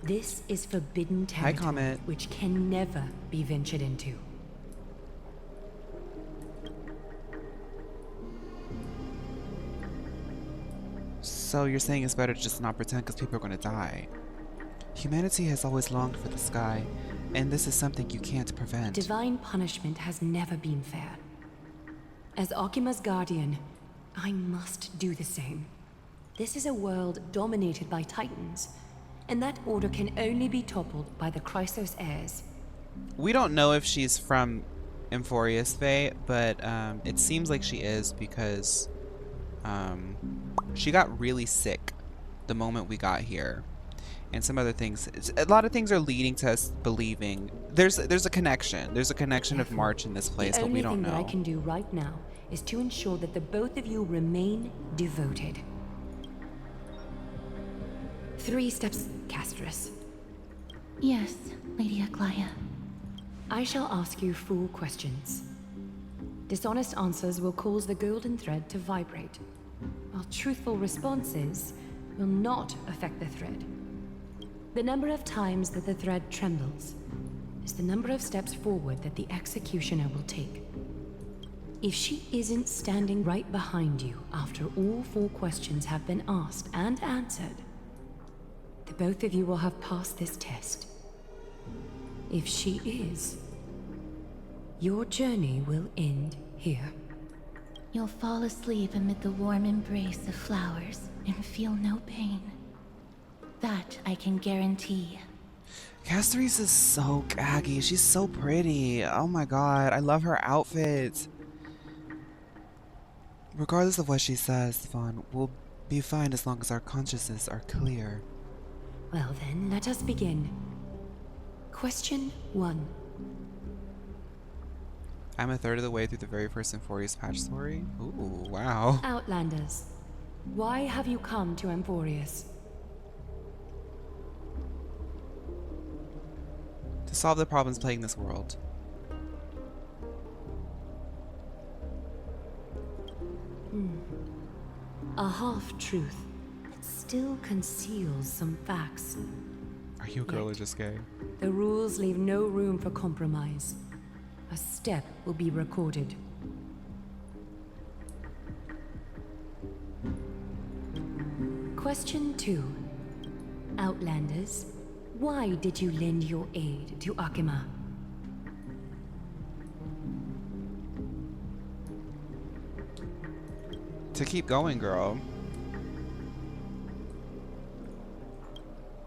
This is forbidden Hi, territory, Comet. which can never be ventured into. So you're saying it's better to just not pretend because people are going to die. Humanity has always longed for the sky, and this is something you can't prevent. Divine punishment has never been fair. As Okhema's guardian, I must do the same. This is a world dominated by Titans, and that order can only be toppled by the Chrysos heirs. We don't know if she's from Amphorius Fae, but it seems like she is because she got really sick the moment we got here. And some other things. A lot of things are leading to us believing there's a connection. There's a connection of March in this place, but we don't The only thing that I know. can do right now is to ensure that the both of you remain devoted. 3 steps, Castress. Yes, Lady Aglaia. I shall ask you 4 questions. Dishonest answers will cause the golden thread to vibrate, while truthful responses will not affect the thread. The number of times that the thread trembles is the number of steps forward that the executioner will take. If she isn't standing right behind you after all 4 questions have been asked and answered, the both of you will have passed this test. If she is, your journey will end here. You'll fall asleep amid the warm embrace of flowers and feel no pain. That I can guarantee. Castrice is so gaggy. She's so pretty. Oh my god, I love her outfit. Regardless of what she says, Phaun, we'll be fine as long as our consciences are clear. Well then, let us begin. Question 1. I'm a third of the way through the very first Amphorius patch story. Ooh, wow. Outlanders, why have you come to Amphorius? To solve the problems plaguing this world. A half-truth that still conceals some facts. Are you a girl or just gay? The rules leave no room for compromise. A step will be recorded. Question 2. Outlanders, why did you lend your aid to Okhema? To keep going, girl.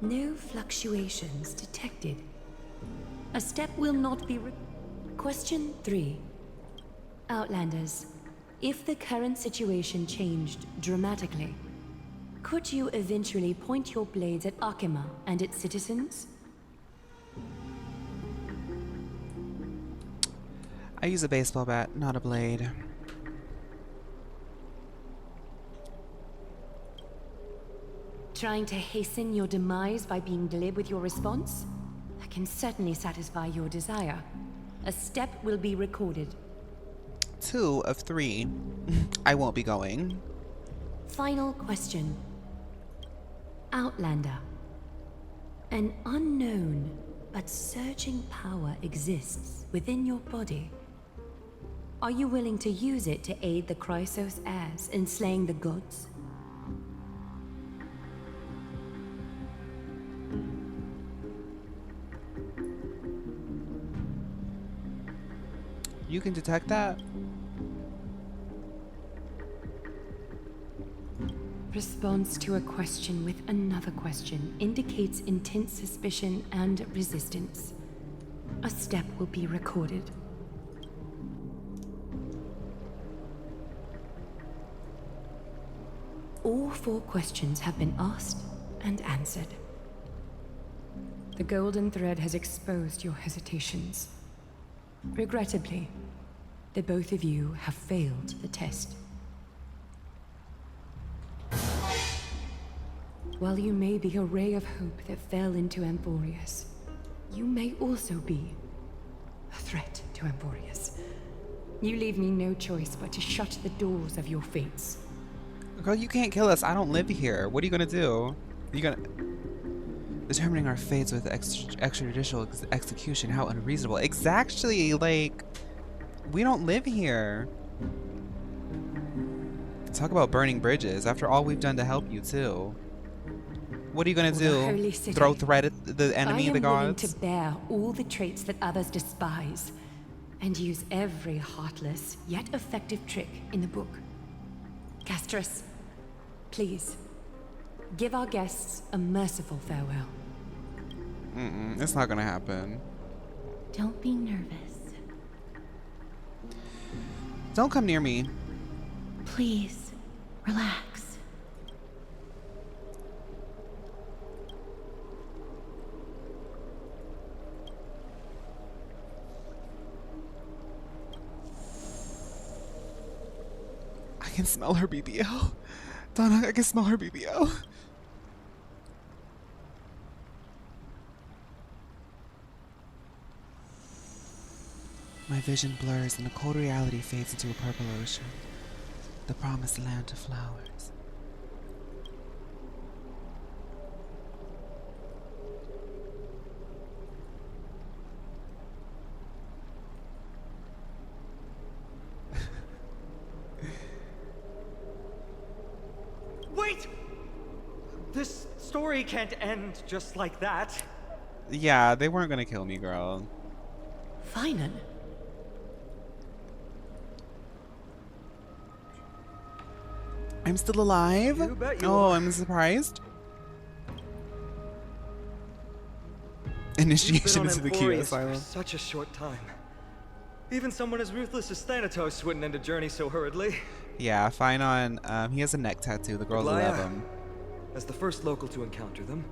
No fluctuations detected. A step will not be Question 3. Outlanders, if the current situation changed dramatically, could you eventually point your blades at Okhema and its citizens? I use a baseball bat, not a blade. Trying to hasten your demise by being glib with your response? That can certainly satisfy your desire. A step will be recorded. 2 of 3. I won't be going. Final question. Outlander. An unknown but surging power exists within your body. Are you willing to use it to aid the Chrysos heirs in slaying the gods? You can detect that? Response to a question with another question indicates intense suspicion and resistance. A step will be recorded. All 4 questions have been asked and answered. The golden thread has exposed your hesitations. Regrettably, the both of you have failed the test. While you may be a ray of hope that fell into Amphorius, you may also be a threat to Amphorius. You leave me no choice but to shut the doors of your fates. Girl, you can't kill us. I don't live here. What are you gonna do? Are you gonna... Determining our fates with extrajudicial execution. How unreasonable. Exactly, like... We don't live here. Talk about burning bridges. After all we've done to help you, too. What are you gonna do? Throw thread at the enemy, the gods? I am willing to bear all the traits that others despise, and use every heartless, yet effective trick in the book. Castress, please, give our guests a merciful farewell. It's not gonna happen. Don't be nervous. Don't come near me. Please, relax. can smell her BBL. Donna, I can smell her BBL. My vision blurs and the cold reality fades into a purple ocean. The promised land of flowers. Wait! This story can't end just like that. Yeah, they weren't gonna kill me, girl. Phaun. I'm still alive? You bet you Oh, are. I'm surprised. You've been Initiation on into the Kia Emporius for Asylum. such a short time. Even someone as ruthless as Thanatos wouldn't end a journey so hurriedly. Yeah, Phaun, he has a neck tattoo. The girls love him. As the first local to encounter them,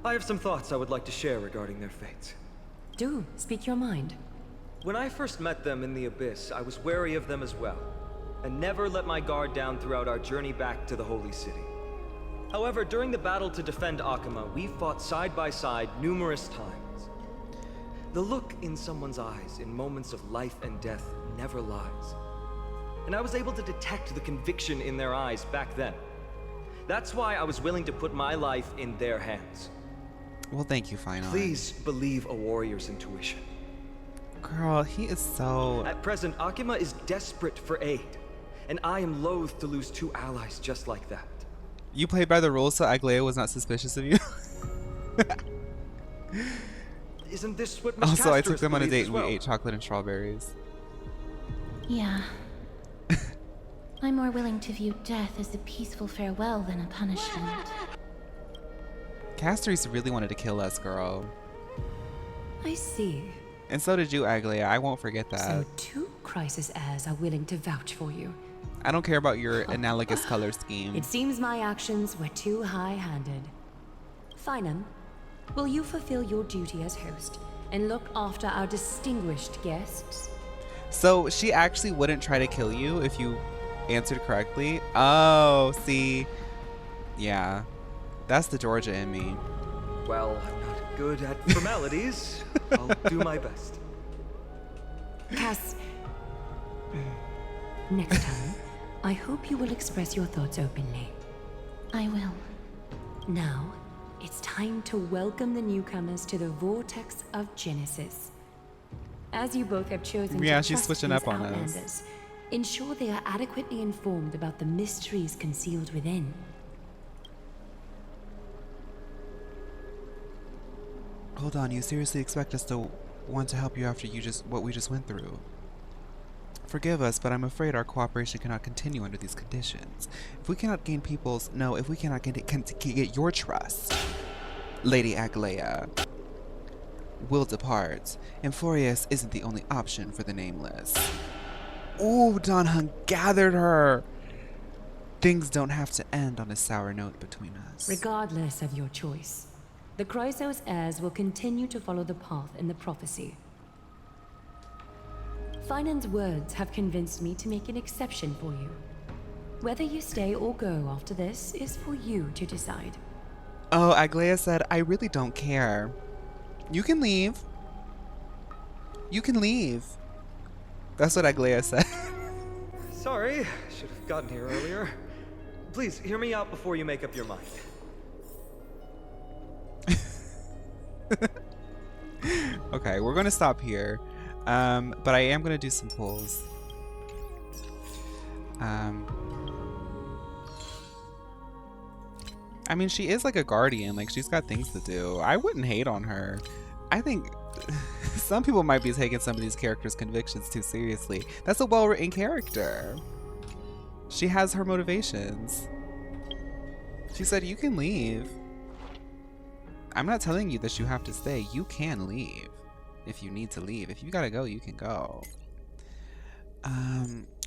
I have some thoughts I would like to share regarding their fates. Do speak your mind. When I first met them in the Abyss, I was wary of them as well, and never let my guard down throughout our journey back to the Holy City. However, during the battle to defend Okhema, we fought side by side numerous times. The look in someone's eyes in moments of life and death never lies. And I was able to detect the conviction in their eyes back then. That's why I was willing to put my life in their hands. Well, thank you, Phaun. Please believe a warrior's intuition. Girl, he is so... At present, Okhema is desperate for aid, and I am loath to lose two allies just like that. You played by the rules so Aglaia was not suspicious of you? Isn't this what Miss Also, I Castorus took them on a believes date as and we well? ate chocolate and strawberries. Yeah. I'm more willing to view death as a peaceful farewell than a punishment. Castorus really wanted to kill us, girl. I see. And so did you, Aglaia. I won't forget that. So 2 crisis heirs are willing to vouch for you. I don't care about your analogous color scheme. It seems my actions were too high-handed. Phaun, will you fulfill your duty as host and look after our distinguished guests? So she actually wouldn't try to kill you if you answered correctly? Oh, see. Yeah. That's the Georgia in me. Well, I'm not good at formalities. I'll do my best. Cass, next time, I hope you will express your thoughts openly. I will. Now, it's time to welcome the newcomers to the Vortex of Genesis. As you both have chosen Yeah, to she's trust switching these up on us. Outlanders, ensure they are adequately informed about the mysteries concealed within. Hold on, you seriously expect us to want to help you after what we just went through? Forgive us, but I'm afraid our cooperation cannot continue under these conditions. If we cannot gain if we cannot get your trust, Lady Aglaia will depart. Emporius isn't the only option for the nameless. Ooh, Don Hun gathered her. Things don't have to end on a sour note between us. Regardless of your choice, the Chrysos heirs will continue to follow the path in the prophecy. Phaun's words have convinced me to make an exception for you. Whether you stay or go after this is for you to decide. Oh, Aglaia said, I really don't care. You can leave. You can leave. That's what Aglaia said. Sorry, should have gotten here earlier. Please, hear me out before you make up your mind. Okay, we're gonna stop here. But I am gonna do some pulls. I mean, she is like a guardian, like she's got things to do. I wouldn't hate on her. I think some people might be taking some of these characters' convictions too seriously. That's a well-written character. She has her motivations. She said, you can leave. I'm not telling you that you have to stay. You can leave if you need to leave. If you gotta go, you can go.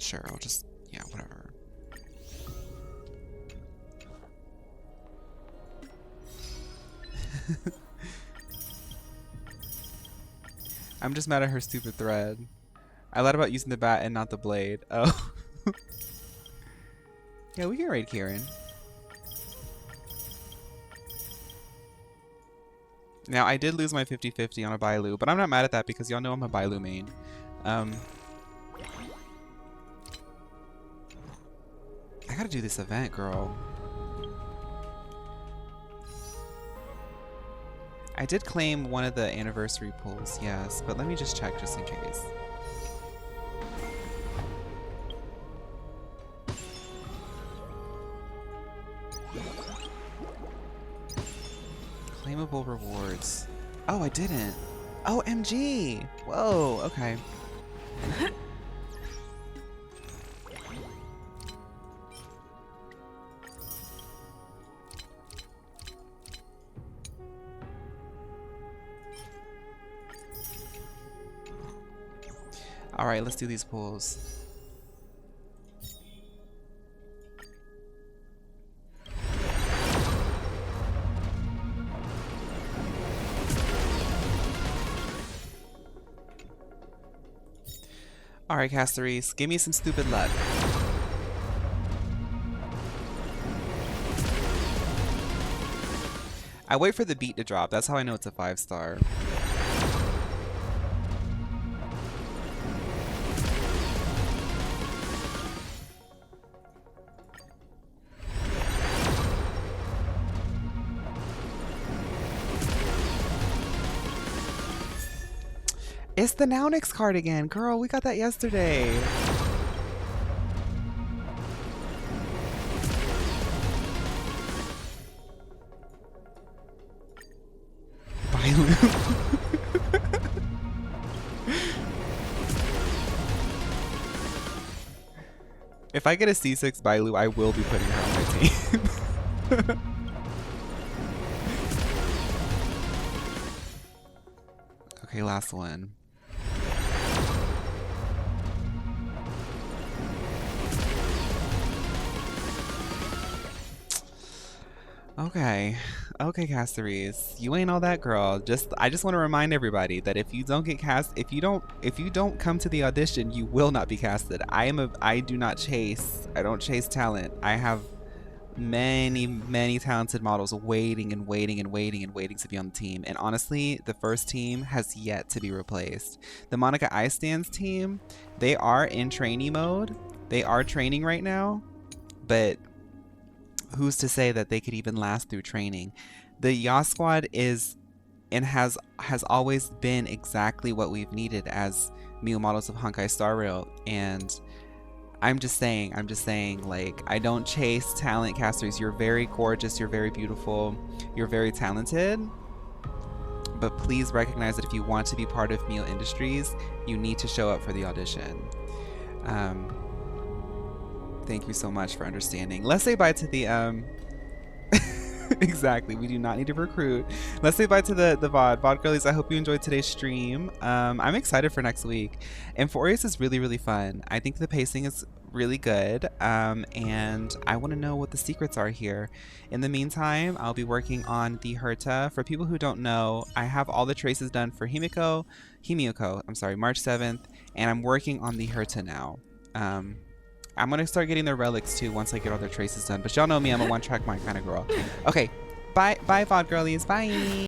Sure, I'll just, yeah, whatever. I'm just mad at her stupid thread. I lied about using the bat and not the blade. Oh. Yeah, we can raid Kieran. Now, I did lose my 50-50 on a Bailu, but I'm not mad at that because y'all know I'm a Bailu main. I gotta do this event, girl. I did claim one of the anniversary pools, yes, but let me just check just in case. Claimable rewards. Oh, I didn't. Oh, MG. Whoa, okay. All right, let's do these pulls. All right, Casteries, give me some stupid luck. I wait for the beat to drop. That's how I know it's a 5-star. It's the Nownix card again. Girl, we got that yesterday. If I get a C6 Bailu, I will be putting her on my team. Okay, last one. Okay. Okay, Casteries. You ain't all that, girl. I just want to remind everybody that if you don't get cast, if you don't come to the audition, you will not be casted. I don't chase talent. I have many talented models waiting and waiting and waiting and waiting to be on the team. And honestly, the first team has yet to be replaced. The Monica Ice Stands team, they are in trainee mode. They are training right now, but who's to say that they could even last through training? The Yas Squad is and has always been exactly what we've needed as Mew models of Honkai Star Rail. And I'm just saying, like, I don't chase talent, casters. You're very gorgeous, you're very beautiful, you're very talented. But please recognize that if you want to be part of Mew Industries, you need to show up for the audition. Thank you so much for understanding. Let's say bye to the exactly, we do not need to recruit. Let's say bye to the VOD. VOD girlies, I hope you enjoyed today's stream. I'm excited for next week. Amphorius is really fun. I think the pacing is really good, and I want to know what the secrets are here. In the meantime, I'll be working on the Herta. For people who don't know, I have all the traces done for Himiko, March 7th, and I'm working on the Herta now. I'm going to start getting their relics too once I get all their traces done. But y'all know me, I'm a one-track mind kind of girl. Okay, bye VOD girlies, bye!